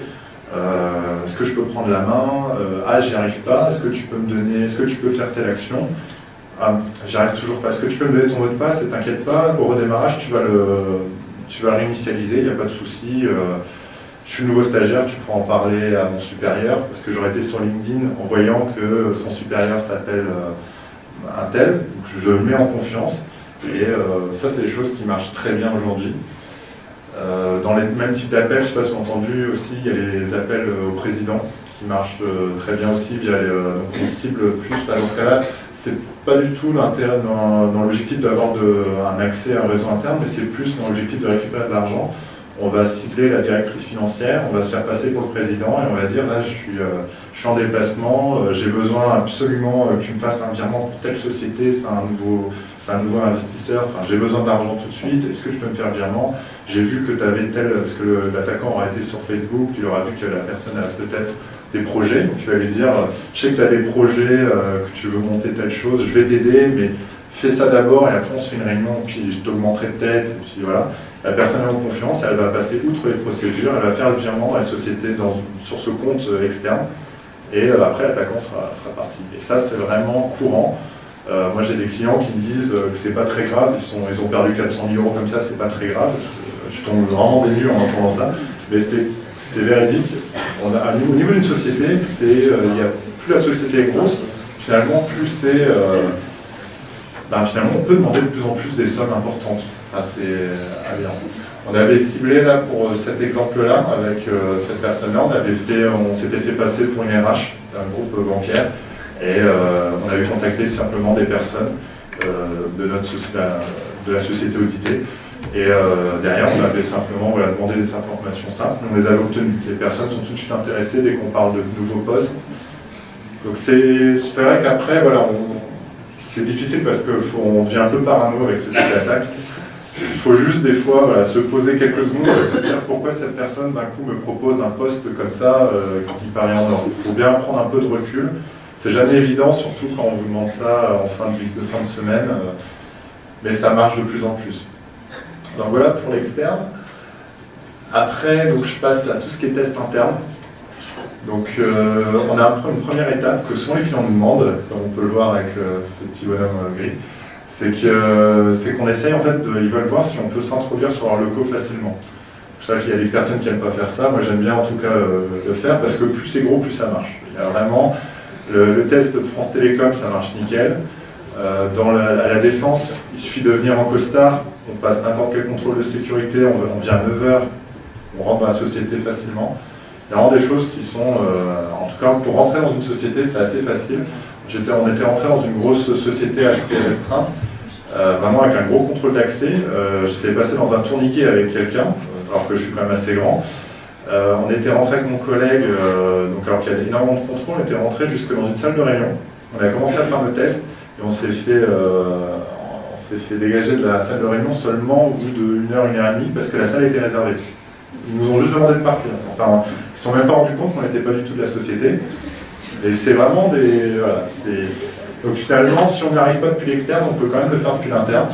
S1: Est-ce que je peux prendre la main? Ah, j'y arrive pas. Est-ce que tu peux me donner? Est-ce que tu peux faire telle action? Ah, j'y arrive toujours pas. Est-ce que tu peux me donner ton mot de passe? Et t'inquiète pas, au redémarrage, tu vas le réinitialiser, il n'y a pas de souci. Je suis nouveau stagiaire, tu pourras en parler à mon supérieur, parce que j'aurais été sur LinkedIn en voyant que son supérieur s'appelle un tel, donc je le mets en confiance. Et ça, c'est des choses qui marchent très bien aujourd'hui. Dans les mêmes types d'appels, je ne sais pas si vous avez entendu aussi, il y a les appels au président qui marchent très bien aussi via donc on cible plus. Dans ce cas-là, c'est pas du tout l'intérêt dans l'objectif d'avoir un accès à un réseau interne, mais c'est plus dans l'objectif de récupérer de l'argent. On va cibler la directrice financière, on va se faire passer pour le président et on va dire là je suis en déplacement, j'ai besoin absolument que tu me fasses un virement pour telle société, c'est un nouveau investisseur, enfin, j'ai besoin d'argent tout de suite, est-ce que tu peux me faire le virement? J'ai vu que tu avais parce que l'attaquant aura été sur Facebook, il aura vu que la personne a peut-être des projets, donc il va lui dire je sais que tu as des projets, que tu veux monter telle chose, je vais t'aider, mais fais ça d'abord et après on se fait une réunion, puis je t'augmenterai de tête, et puis voilà. La personne a en confiance, elle va passer outre les procédures, elle va faire le virement dans la société sur ce compte externe, et après l'attaquant sera parti. Et ça, c'est vraiment courant. Moi, j'ai des clients qui me disent que c'est pas très grave, ils ont perdu 400 000 € comme ça, c'est pas très grave. Je tombe vraiment des nues en entendant ça, mais c'est véridique. Au niveau d'une société, plus la société est grosse, finalement, plus c'est... finalement, on peut demander de plus en plus des sommes importantes. C'est aberrant. On avait ciblé là pour cet exemple-là, avec cette personne-là, on s'était fait passer pour une RH d'un groupe bancaire et on avait contacté simplement des personnes de la société auditée. Et derrière, on avait simplement demandé des informations simples, on les avait obtenues. Les personnes sont tout de suite intéressées dès qu'on parle de nouveaux postes. Donc c'est vrai qu'après, c'est difficile parce qu'on vient un peu parano avec ce type d'attaque. Il faut juste des fois se poser quelques secondes et se dire pourquoi cette personne d'un coup me propose un poste comme ça qui paraît en ordre. Il faut bien prendre un peu de recul. C'est jamais évident, surtout quand on vous demande ça en fin de semaine, mais ça marche de plus en plus. Donc voilà pour l'externe. Après, je passe à tout ce qui est test interne. Donc on a une première étape que souvent les clients nous demandent, comme on peut le voir avec ce petit bonhomme gris. C'est qu'on essaye en fait, ils veulent voir si on peut s'introduire sur leurs locaux facilement. C'est pour ça qu'il y a des personnes qui n'aiment pas faire ça, moi j'aime bien en tout cas le faire parce que plus c'est gros, plus ça marche. Il y a vraiment, le test de France Télécom, ça marche nickel. À la défense, il suffit de venir en costard, on passe n'importe quel contrôle de sécurité, on vient à 9h, on rentre dans la société facilement. Il y a vraiment des choses qui sont, en tout cas pour rentrer dans une société, c'est assez facile. On était rentré dans une grosse société assez restreinte, vraiment avec un gros contrôle d'accès. J'étais passé dans un tourniquet avec quelqu'un, alors que je suis quand même assez grand. On était rentré avec mon collègue, alors qu'il y a énormément de contrôle, on était rentré jusque dans une salle de réunion. On a commencé à faire le test et on s'est fait dégager de la salle de réunion seulement au bout de 1 heure, 1 heure et demie, parce que la salle était réservée. Ils nous ont juste demandé de partir. Enfin, ils ne se sont même pas rendus compte qu'on n'était pas du tout de la société. Et c'est vraiment des... Donc finalement, si on n'y arrive pas depuis l'externe, on peut quand même le faire depuis l'interne.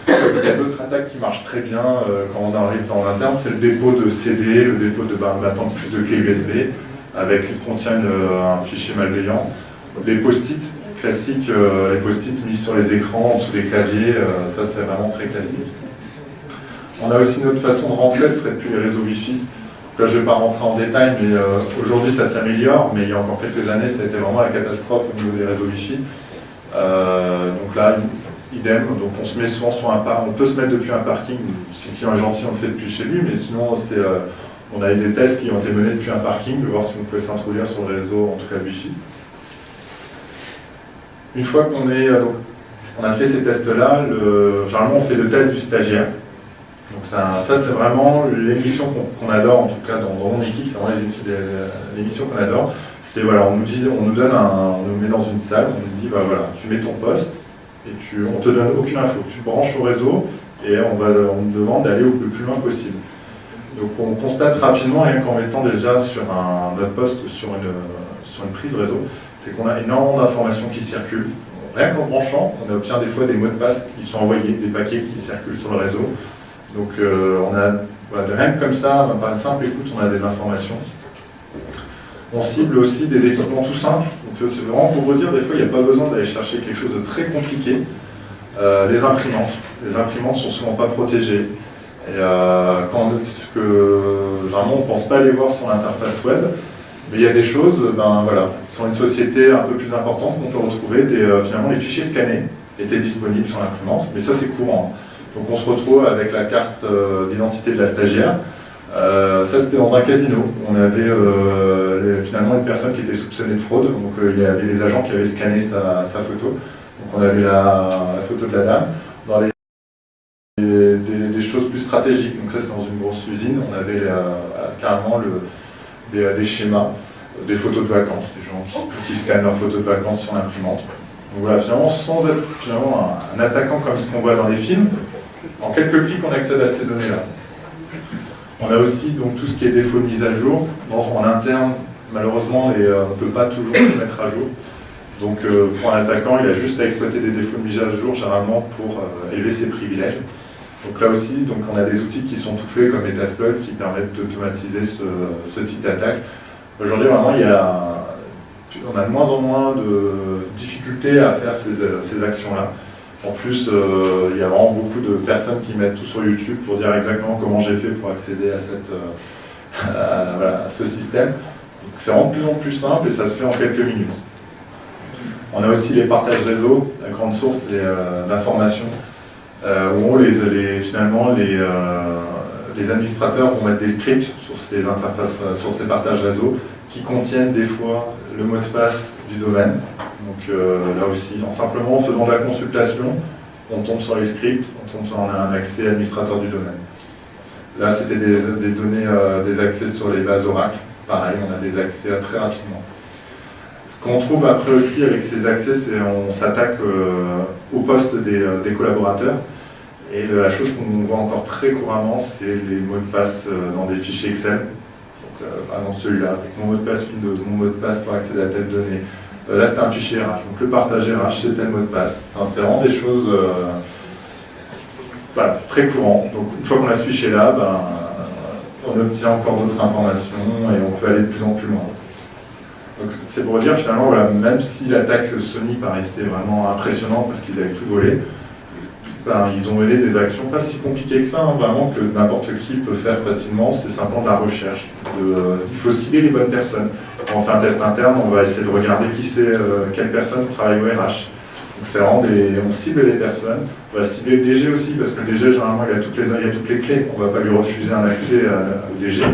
S1: Il y a d'autres attaques qui marchent très bien quand on arrive dans l'interne, c'est le dépôt de CD, le dépôt de maintenant plus de clés USB, qui contiennent un fichier malveillant. Les post-it classiques, les post-it mis sur les écrans, en dessous des claviers, ça c'est vraiment très classique. On a aussi une autre façon de rentrer, ce serait depuis les réseaux Wi-Fi. Là, je ne vais pas rentrer en détail, mais aujourd'hui ça s'améliore, mais il y a encore quelques années, ça a été vraiment la catastrophe au niveau des réseaux Wi-Fi. Donc là, idem, donc on se met souvent sur un parking, on peut se mettre depuis un parking, si le client est gentil, on le fait depuis chez lui, mais sinon on a eu des tests qui ont été menés depuis un parking, de voir si on pouvait s'introduire sur le réseau, en tout cas Wi-Fi. Une fois qu'on on a fait ces tests-là, généralement on fait le test du stagiaire. Donc ça c'est vraiment l'émission qu'on adore, en tout cas dans mon équipe, c'est vraiment l'émission qu'on adore. C'est voilà, on nous met dans une salle, on nous dit bah voilà, tu mets ton poste et on te donne aucune info. Tu branches au réseau et on nous demande d'aller le plus loin possible. Donc on constate rapidement, rien qu'en mettant déjà sur notre poste sur une prise réseau, c'est qu'on a énormément d'informations qui circulent. Rien qu'en branchant, on obtient des fois des mots de passe qui sont envoyés, des paquets qui circulent sur le réseau. Donc rien que comme ça, par une simple écoute, on a des informations. On cible aussi des équipements tout simples. Donc c'est vraiment pour vous dire, des fois, il n'y a pas besoin d'aller chercher quelque chose de très compliqué. Les imprimantes. Les imprimantes sont souvent pas protégées. Et quand on dit que vraiment on ne pense pas les voir sur l'interface web, mais il y a des choses, qui sont une société un peu plus importante qu'on peut retrouver. Finalement, les fichiers scannés étaient disponibles sur l'imprimante, mais ça c'est courant. Donc on se retrouve avec la carte d'identité de la stagiaire. Ça c'était dans un casino. On avait finalement une personne qui était soupçonnée de fraude. Donc il y avait les agents qui avaient scanné sa photo. Donc on avait la photo de la dame. Dans des choses plus stratégiques. Donc ça c'est dans une grosse usine. On avait carrément des schémas, des photos de vacances, des gens qui scannent leurs photos de vacances sur l'imprimante. Donc voilà, finalement sans être un attaquant comme ce qu'on voit dans les films, en quelques clics on accède à ces données-là. On a aussi donc tout ce qui est défaut de mise à jour. En interne, malheureusement, on ne peut pas toujours les mettre à jour. Donc pour un attaquant, il a juste à exploiter des défauts de mise à jour, généralement pour élever ses privilèges. Donc là aussi, on a des outils qui sont tout faits comme Metasploit qui permettent d'automatiser ce type d'attaque. Aujourd'hui, vraiment, on a de moins en moins de difficultés à faire ces actions-là. En plus, il y a vraiment beaucoup de personnes qui mettent tout sur YouTube pour dire exactement comment j'ai fait pour accéder à ce système. C'est vraiment de plus en plus simple et ça se fait en quelques minutes. On a aussi les partages réseau, la grande source d'informations, où finalement les administrateurs vont mettre des scripts sur ces interfaces, sur ces partages réseau, qui contiennent des fois le mot de passe du domaine. Donc là aussi, en faisant de la consultation, on tombe sur les scripts, on a un accès administrateur du domaine. Là, c'était des données, des accès sur les bases Oracle. Pareil, on a des accès très rapidement. Ce qu'on trouve après aussi avec ces accès, c'est qu'on s'attaque au poste des collaborateurs. Et la chose qu'on voit encore très couramment, c'est les mots de passe dans des fichiers Excel. Donc, par exemple celui-là, avec mon mot de passe Windows, mon mot de passe pour accéder à telle donnée. Là, c'est un fichier RH. Donc, le partage RH, c'est tel mot de passe. Enfin, c'est vraiment des choses très courantes. Donc, une fois qu'on a ce fichier-là, on obtient encore d'autres informations et on peut aller de plus en plus loin. Donc, c'est pour dire, finalement, même si l'attaque Sony paraissait vraiment impressionnante parce qu'ils avaient tout volé, ils ont mené des actions pas si compliquées que ça, vraiment, que n'importe qui peut faire facilement. C'est simplement de la recherche. Il faut cibler les bonnes personnes. Quand on fait un test interne, on va essayer de regarder quelle personne travaille au RH. Donc c'est vraiment on cible les personnes. On va cibler le DG aussi, parce que le DG, généralement, il a toutes les clés. On ne va pas lui refuser un accès au DG.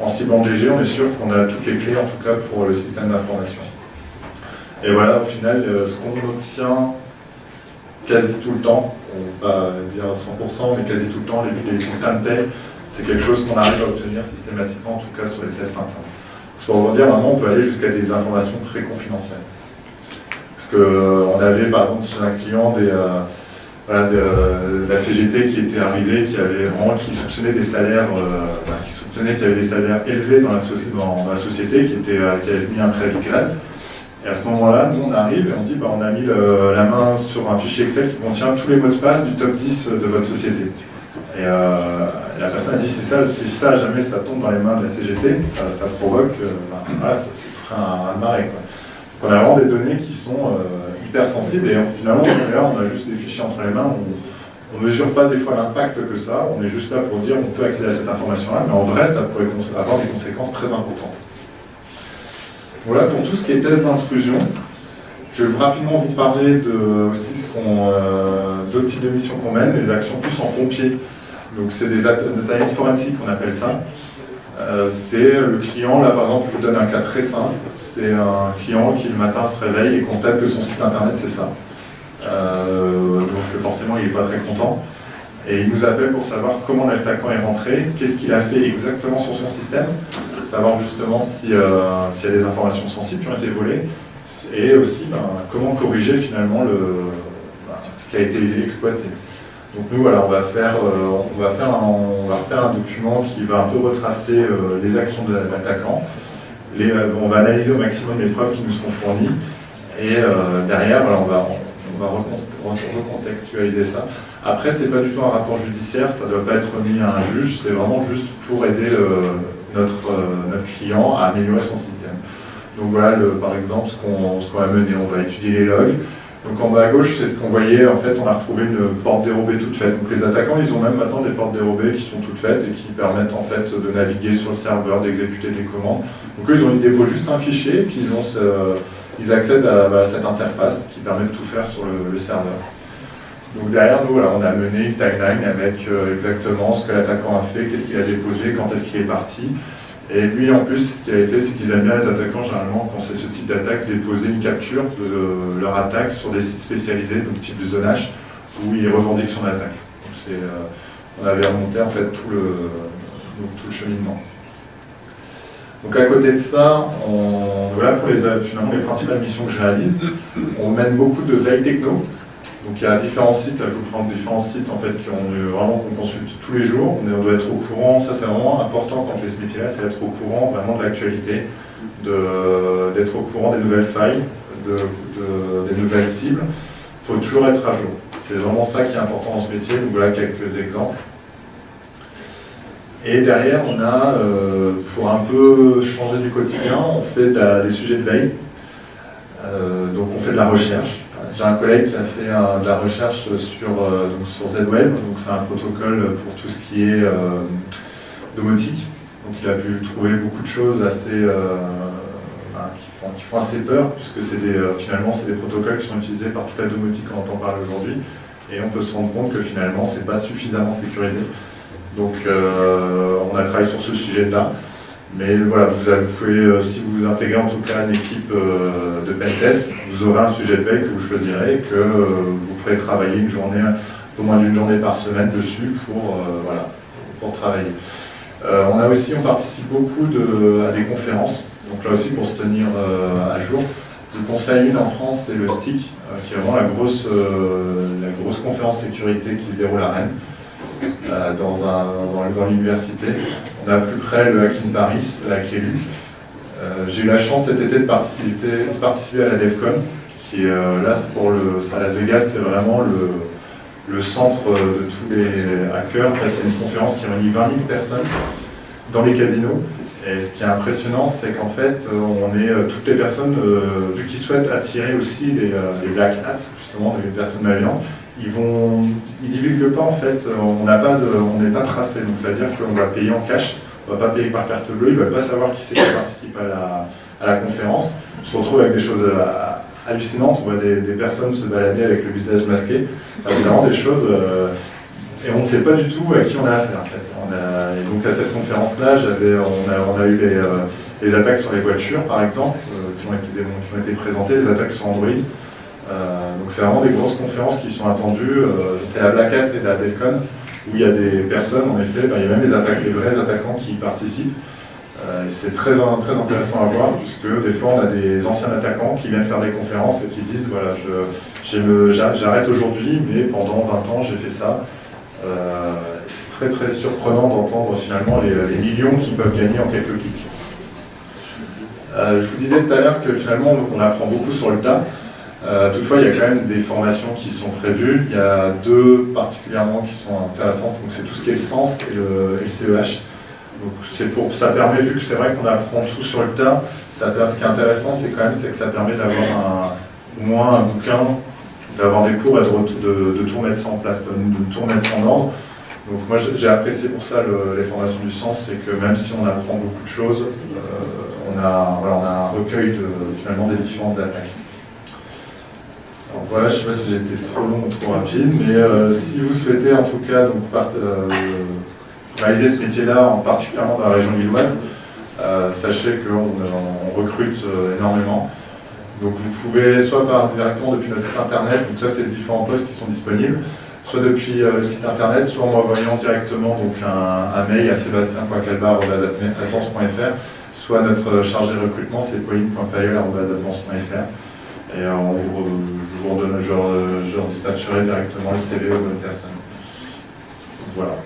S1: En ciblant le DG, on est sûr qu'on a toutes les clés, en tout cas pour le système d'information. Et voilà, au final, ce qu'on obtient quasi tout le temps, on ne va pas dire 100%, mais quasi tout le temps, les bulletins de paie, c'est quelque chose qu'on arrive à obtenir systématiquement, en tout cas sur les tests internes. Parce qu'on va dire, maintenant, on peut aller jusqu'à des informations très confidentielles. Parce qu'on avait, par exemple, chez un client, la CGT qui était arrivée, qui soupçonnait des salaires, qui soupçonnait qu'il y avait des salaires élevés dans la société, qui avait mis un préavis de grève. Et à ce moment-là, nous on arrive et on dit on a mis la main sur un fichier Excel qui contient tous les mots de passe du top 10 de votre société. Et la personne a dit si ça jamais ça tombe dans les mains de la CGT, ça provoque, ce sera un marée. Donc on a vraiment des données qui sont hyper sensibles et finalement là on a juste des fichiers entre les mains, on ne mesure pas des fois l'impact que ça, on est juste là pour dire on peut accéder à cette information-là, mais en vrai ça pourrait avoir des conséquences très importantes. Voilà pour tout ce qui est test d'intrusion. Je vais rapidement vous parler aussi d'autres types de missions qu'on mène, des actions plus en pompier. Donc c'est des analyses forensiques qu'on appelle ça. C'est le client, là par exemple, je vous donne un cas très simple. C'est un client qui le matin se réveille et constate que son site internet c'est ça. Donc forcément il n'est pas très content. Et il nous appelle pour savoir comment l'attaquant est rentré, qu'est-ce qu'il a fait exactement sur son système, savoir justement s'il y a des informations sensibles qui ont été volées, et aussi comment corriger finalement ce qui a été exploité. Donc nous, voilà, on va faire un document qui va un peu retracer les actions de l'attaquant. On va analyser au maximum les preuves qui nous seront fournies, et derrière, voilà, on va recontextualiser ça. Après, c'est pas du tout un rapport judiciaire, ça ne doit pas être remis à un juge, c'est vraiment juste pour aider notre client à améliorer son système. Donc voilà, par exemple, ce qu'on va mener, on va étudier les logs. Donc en bas à gauche, c'est ce qu'on voyait, en fait, on a retrouvé une porte dérobée toute faite. Donc les attaquants, ils ont même maintenant des portes dérobées qui sont toutes faites et qui permettent en fait de naviguer sur le serveur, d'exécuter des commandes. Donc eux, ils ont une dépôt juste un fichier, puis ils accèdent à cette interface qui permet de tout faire sur le serveur. Donc derrière nous, voilà, on a mené une timeline avec exactement ce que l'attaquant a fait, qu'est-ce qu'il a déposé, quand est-ce qu'il est parti. Et lui, en plus, ce qu'il avait fait, c'est qu'ils aiment bien les attaquants, généralement, quand c'est ce type d'attaque, déposer une capture de leur attaque sur des sites spécialisés, donc type de zonage, où ils revendiquent son attaque. Donc on avait remonté en fait tout le cheminement. Donc à côté de ça, voilà pour finalement les principales missions que je réalise. On mène beaucoup de veille techno. Donc il y a différents sites, là je vous prends différents sites en fait qu'on consulte tous les jours. On doit être au courant, ça c'est vraiment important quand on fait ce métier-là, c'est d'être au courant vraiment de l'actualité, d'être au courant des nouvelles failles, des nouvelles cibles. Il faut toujours être à jour. C'est vraiment ça qui est important dans ce métier. Donc voilà quelques exemples. Et derrière, on a, pour un peu changer du quotidien, on fait des sujets de veille. Donc on fait de la recherche. J'ai un collègue qui a fait de la recherche sur Z-Web, donc c'est un protocole pour tout ce qui est domotique. Donc il a pu trouver beaucoup de choses qui font assez peur, puisque finalement c'est des protocoles qui sont utilisés par toute la domotique qu'on entend parler aujourd'hui. Et on peut se rendre compte que finalement c'est pas suffisamment sécurisé. Donc on a travaillé sur ce sujet-là. Mais voilà, vous pouvez, si vous intégrez en tout cas une équipe de pentest, vous aurez un sujet de veille que vous choisirez et que vous pourrez travailler une journée, au moins d'une journée par semaine dessus pour travailler. On participe beaucoup à des conférences, donc là aussi pour se tenir à jour. Je vous conseille une en France, c'est le STIC, qui est vraiment la grosse conférence sécurité qui se déroule à Rennes. Dans l'université. On a plus près le Hacking Paris, la KELU. J'ai eu la chance cet été de participer à la DEFCON, qui est là, à Las Vegas, c'est vraiment le centre de tous les hackers. En fait, c'est une conférence qui réunit 20 000 personnes dans les casinos. Et ce qui est impressionnant, c'est qu'en fait, toutes les personnes, vu qu'ils souhaitent attirer aussi les black hats, justement, les personnes malveillantes, ils divulguent pas en fait, on n'est pas tracé, donc c'est-à-dire qu'on va payer en cash, on va pas payer par carte bleue, ils veulent pas savoir qui c'est qui participe à la conférence. On se retrouve avec des choses hallucinantes, on voit des personnes se balader avec le visage masqué, c'est vraiment des choses, et on ne sait pas du tout à qui on a affaire en fait. Et donc à cette conférence-là, on a eu les attaques sur les voitures par exemple, qui ont été présentées, les attaques sur Android. Donc c'est vraiment des grosses conférences qui sont attendues, c'est la Black Hat et la DEFCON, où il y a des personnes, en effet, il y a même les vrais attaquants qui y participent. Et c'est très intéressant à voir, puisque des fois on a des anciens attaquants qui viennent faire des conférences et qui disent voilà, j'arrête aujourd'hui, mais pendant 20 ans j'ai fait ça. C'est très surprenant d'entendre finalement les millions qu'ils peuvent gagner en quelques clics. Je vous disais tout à l'heure que finalement on apprend beaucoup sur le tas. Toutefois, il y a quand même des formations qui sont prévues. Il y a deux particulièrement qui sont intéressantes. Donc, c'est tout ce qui est le sens et le CEH. Donc, ça permet, vu que c'est vrai qu'on apprend tout sur le tas, ce qui est intéressant, c'est que ça permet d'avoir au moins un bouquin, d'avoir des cours et de tout mettre ça en place, de tout remettre en ordre. Donc, moi, j'ai apprécié pour ça les formations du sens, c'est que même si on apprend beaucoup de choses, on a un recueil finalement des différentes attaques. voilà, je ne sais pas si j'ai été trop long ou trop rapide, mais si vous souhaitez en tout cas donc, réaliser ce métier-là, particulièrement dans la région lilloise, sachez qu'on recrute énormément. Donc vous pouvez soit directement depuis notre site internet, donc ça c'est les différents postes qui sont disponibles, soit depuis le site internet, soit en m'envoyant directement donc, un mail à sébastien.calbar@advance.fr, soit notre chargé de recrutement, c'est pauline.fayol@advance.fr. Et je leur dispatcherai directement le CV aux bonnes personnes. Voilà.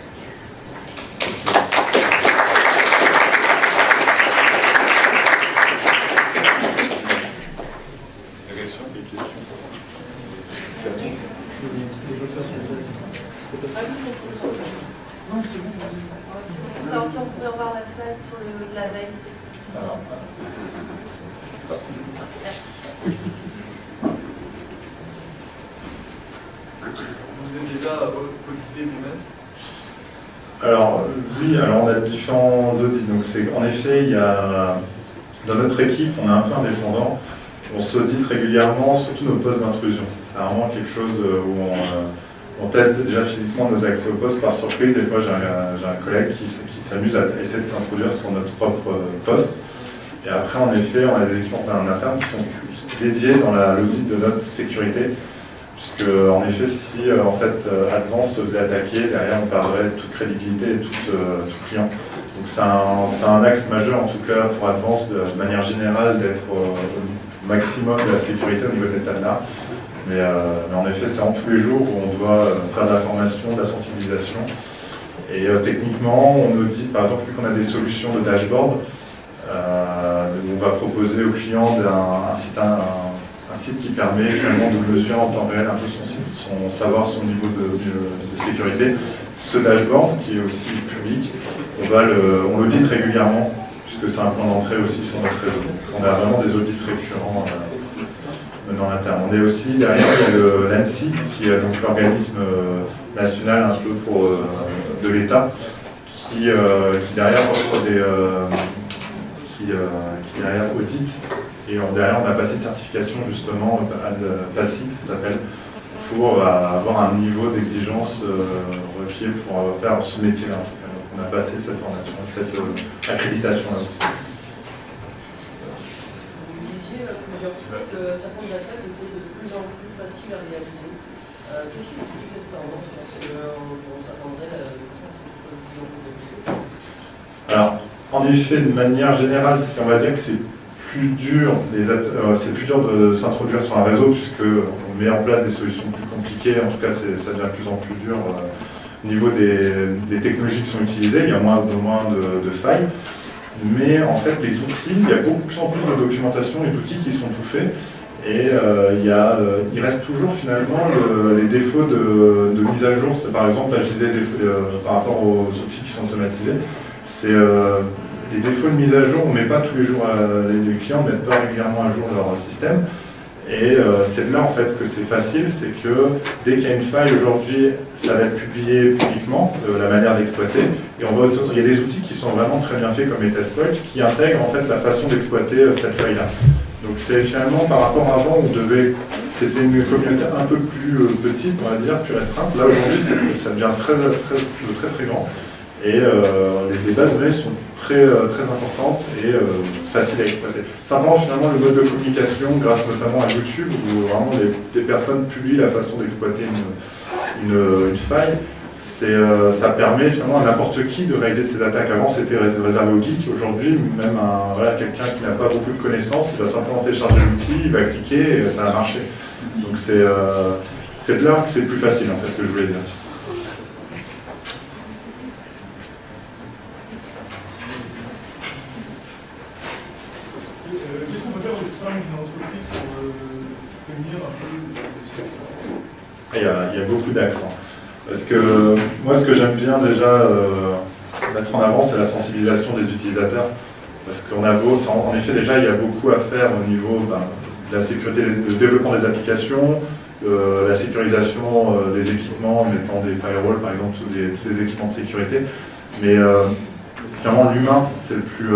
S2: Ça, on pourrait revoir la slide sur la veille. Merci.
S3: Vous êtes déjà audité vous-même?
S1: Alors oui, alors on a différents audits. Donc en effet, il y a dans notre équipe, on est un peu indépendant. On s'audite régulièrement, surtout nos postes d'intrusion. C'est vraiment quelque chose où on teste déjà physiquement nos accès au poste par surprise. Des fois, j'ai un collègue qui s'amuse à essayer de s'introduire sur notre propre poste. Et après, en effet, on a des équipes en interne qui sont dédiées dans l'audit de notre sécurité. Puisque, en effet, si en fait, Advance se faisait attaquer, derrière, on perdrait toute crédibilité et tout client. Donc, c'est un axe majeur, en tout cas, pour Advance, de manière générale, d'être au maximum de la sécurité au niveau de l'état de l'art. Mais en effet, c'est en tous les jours où on doit faire de la formation, de la sensibilisation. Et techniquement, on audite, par exemple, vu qu'on a des solutions de dashboard, on va proposer au client un site qui permet finalement de mesurer en temps réel un peu savoir son niveau de sécurité. Ce dashboard, qui est aussi public, on l'audite régulièrement, puisque c'est un point d'entrée aussi sur notre réseau. Donc, on a vraiment des audits récurrents dans l'interne. On est aussi, derrière, il y a l'ANSSI, qui est donc l'organisme national un peu de l'État, qui derrière offre qui derrière audite. Et derrière, on a passé une certification justement, PASIC, ça s'appelle, pour avoir un niveau d'exigence requis pour faire ce métier-là. On a passé cette formation, cette accréditation-là aussi.
S4: Vous disiez plusieurs fois que certaines attaques étaient de plus en plus faciles à réaliser. Qu'est-ce qui explique cette tendance? Parce qu'on s'attendrait à de plus en plus compliqué.
S1: Alors, en effet, de manière générale, on va dire que c'est plus dur de s'introduire sur un réseau, puisqu'on met en place des solutions plus compliquées. En tout cas, ça devient de plus en plus dur au niveau des technologies qui sont utilisées. Il y a moins de failles. Mais en fait, les outils, il y a beaucoup plus en plus de documentation et d'outils qui sont tout faits. Et il reste toujours finalement les défauts de mise à jour. Par exemple, là je disais par rapport aux outils qui sont automatisés, c'est les défauts de mise à jour, on ne met pas tous les jours, les clients ne mettent pas régulièrement à jour leur système. Et c'est de là en fait que c'est facile, c'est que dès qu'il y a une faille aujourd'hui, ça va être publié publiquement, la manière d'exploiter. Et il y a des outils qui sont vraiment très bien faits comme les testpoint qui intègrent en fait la façon d'exploiter cette faille-là. Donc c'est finalement par rapport à avant, c'était une communauté un peu plus petite, on va dire, plus restreinte. Là aujourd'hui, ça devient très grand. Et les bases de données sont très importantes et faciles à exploiter. Simplement, finalement, le mode de communication, grâce notamment à YouTube, où vraiment des personnes publient la façon d'exploiter une faille, ça permet finalement à n'importe qui de réaliser ces attaques. Avant, c'était réservé aux geeks. Aujourd'hui, même quelqu'un qui n'a pas beaucoup de connaissances, il va simplement télécharger l'outil, il va cliquer et ça va marcher. Donc c'est de là que c'est plus facile, en fait, que je voulais dire.
S5: Qu'est-ce qu'on peut faire au sein d'une entreprise pour prévenir un peu
S1: il y a beaucoup d'accents. Parce que moi, ce que j'aime bien déjà mettre en avant, c'est la sensibilisation des utilisateurs. Parce qu'on a en effet, déjà, il y a beaucoup à faire au niveau de la sécurité, du développement des applications, la sécurisation des équipements, mettant des firewalls, par exemple, tous des équipements de sécurité. Mais Finalement, l'humain, c'est le plus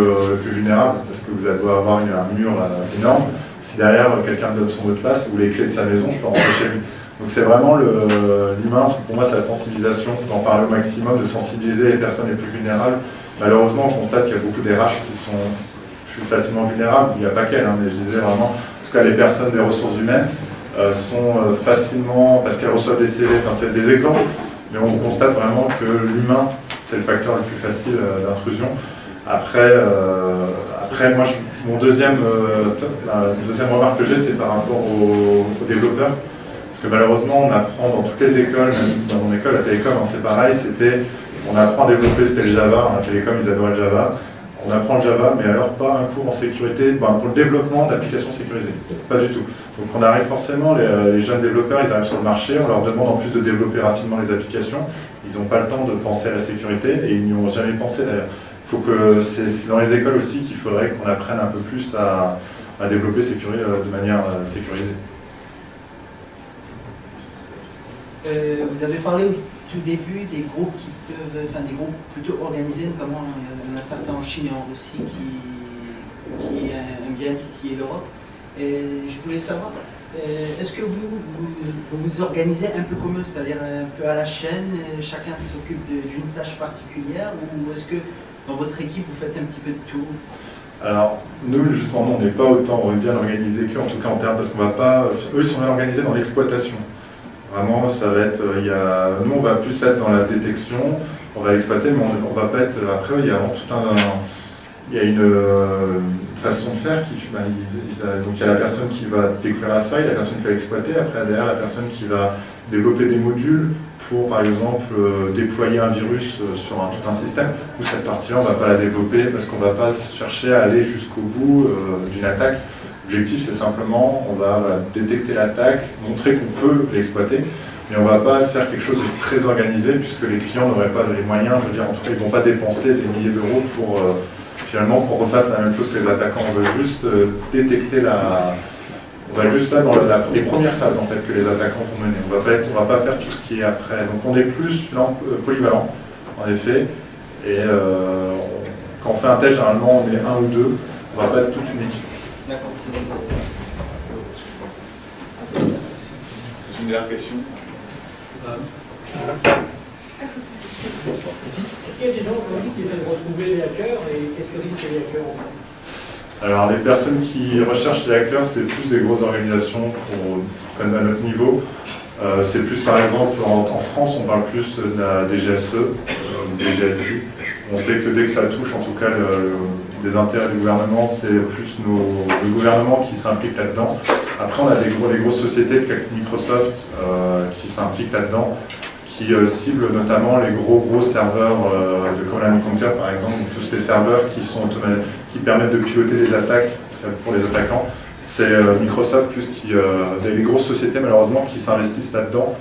S1: vulnérable, parce que vous allez avoir un mur énorme. Si derrière, quelqu'un me donne son mot de passe ou les clés de sa maison, je peux rentrer chez lui. Donc c'est vraiment l'humain, pour moi, c'est la sensibilisation, on peut en parler au maximum, de sensibiliser les personnes les plus vulnérables. Malheureusement, on constate qu'il y a beaucoup d'RH qui sont plus facilement vulnérables, il n'y a pas qu'elles, hein, mais je disais vraiment, en tout cas les personnes des ressources humaines sont facilement, parce qu'elles reçoivent des CV, enfin c'est des exemples, mais on constate vraiment que l'humain, c'est le facteur le plus facile d'intrusion. Après, moi, la deuxième remarque que j'ai, c'est par rapport aux développeurs. Parce que malheureusement, on apprend dans toutes les écoles, même dans mon école, la télécom, hein, c'est pareil, on apprend à développer, c'était le Java, hein, la télécom, ils adoraient le Java. On apprend le Java, mais alors pas un cours en sécurité, pour le développement d'applications sécurisées. Pas du tout. Donc on arrive forcément, les jeunes développeurs, ils arrivent sur le marché, on leur demande en plus de développer rapidement les applications. Ils n'ont pas le temps de penser à la sécurité, et ils n'y ont jamais pensé d'ailleurs. C'est dans les écoles aussi qu'il faudrait qu'on apprenne un peu plus à développer de manière sécurisée.
S6: Vous avez parlé au tout début des groupes des groupes plutôt organisés, notamment il y en a certains en Chine et en Russie qui aiment bien titiller l'Europe. Et je voulais savoir, est-ce que vous organisez un peu comme eux, c'est-à-dire un peu à la chaîne, chacun s'occupe d'une tâche particulière, ou est-ce que dans votre équipe vous faites un petit peu de tout?
S1: Alors, nous, justement, on n'est pas autant bien organisés qu'eux, en tout cas en termes, parce qu'on va pas. Eux, ils sont bien organisés dans l'exploitation. Vraiment, ça va être. Nous, on va plus être dans la détection, on va l'exploiter, mais on va pas être. Après, il y a tout il y a une façon de faire donc il y a la personne qui va découvrir la faille, la personne qui va l'exploiter, après derrière la personne qui va développer des modules pour par exemple déployer un virus sur tout un système, où cette partie-là on ne va pas la développer parce qu'on ne va pas chercher à aller jusqu'au bout d'une attaque. L'objectif c'est simplement, on va détecter l'attaque, montrer qu'on peut l'exploiter, mais on ne va pas faire quelque chose de très organisé puisque les clients n'auraient pas les moyens, je veux dire, en tout cas ils ne vont pas dépenser des milliers d'euros pour finalement qu'on refasse la même chose que les attaquants. On veut juste détecter on va être juste là dans les premières phases en fait que les attaquants vont mener. On va pas faire tout ce qui est après. Donc on est plus polyvalent en effet. Et quand on fait un test, généralement on est un ou deux. On va pas être toute une équipe.
S6: D'accord.
S7: Une dernière question.
S8: Est-ce qu'il y a des gens aujourd'hui qui essaient de retrouver les hackers et qu'est-ce que risquent les hackers en fait?
S1: Alors les personnes qui recherchent les hackers, c'est plus des grosses organisations à notre niveau. C'est plus par exemple en France, on parle plus de la DGSE, DGSI. On sait que dès que ça touche en tout cas des intérêts du gouvernement, c'est plus le gouvernement qui s'implique là-dedans. Après on a des grosses sociétés comme Microsoft qui s'impliquent là-dedans, qui ciblent notamment les gros serveurs de Command & Conquer par exemple, donc tous les serveurs qui permettent de piloter les attaques pour les attaquants. C'est Microsoft plus les grosses sociétés malheureusement qui s'investissent là-dedans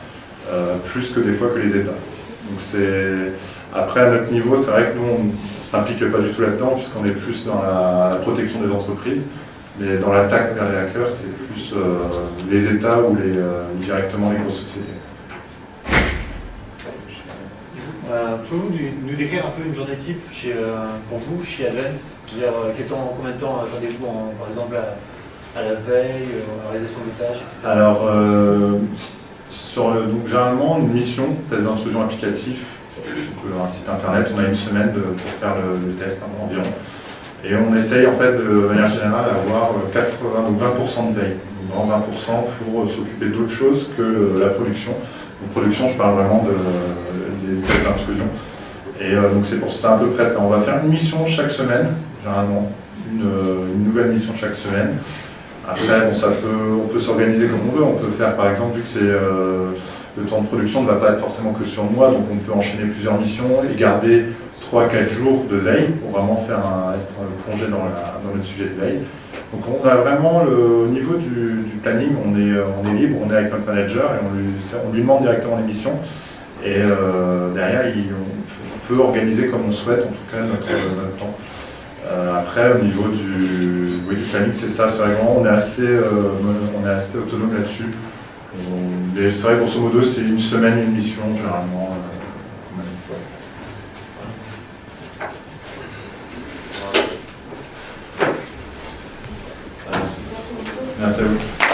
S1: plus que des fois que les États. Donc après à notre niveau, c'est vrai que nous on ne s'implique pas du tout là-dedans puisqu'on est plus dans la protection des entreprises, mais dans l'attaque vers les hackers, c'est plus les États ou directement les grosses sociétés.
S9: Pouvez-vous nous décrire un peu une journée type pour vous chez Advance? C'est-à-dire combien de temps attendez-vous par exemple à la veille, à la réalisation de tâches, etc. Alors,
S1: donc, généralement, une mission, test d'intrusion applicatif, un site internet, on a une semaine pour faire le test environ. Et on essaye en fait de manière générale d'avoir 20% de veille, donc 20% pour s'occuper d'autre chose que la production. Donc production, je parle vraiment des tests d'intrusion. Et donc c'est à peu près ça. On va faire une mission chaque semaine, généralement, une nouvelle mission chaque semaine. Après, on peut s'organiser comme on veut. On peut faire, par exemple, vu que le temps de production ne va pas être forcément que sur moi, donc on peut enchaîner plusieurs missions et garder 3-4 jours de veille pour vraiment être plongé dans notre sujet de veille. Donc on a vraiment, au niveau du planning, on est libre, on est avec notre manager et on lui demande directement les missions. Et derrière, on peut organiser comme on souhaite, en tout cas, notre temps. Après, au niveau du planning, c'est ça, c'est vraiment, on est assez autonome là-dessus. C'est vrai, grosso modo, c'est une semaine, une mission, généralement.
S2: Merci beaucoup.
S1: Merci à vous.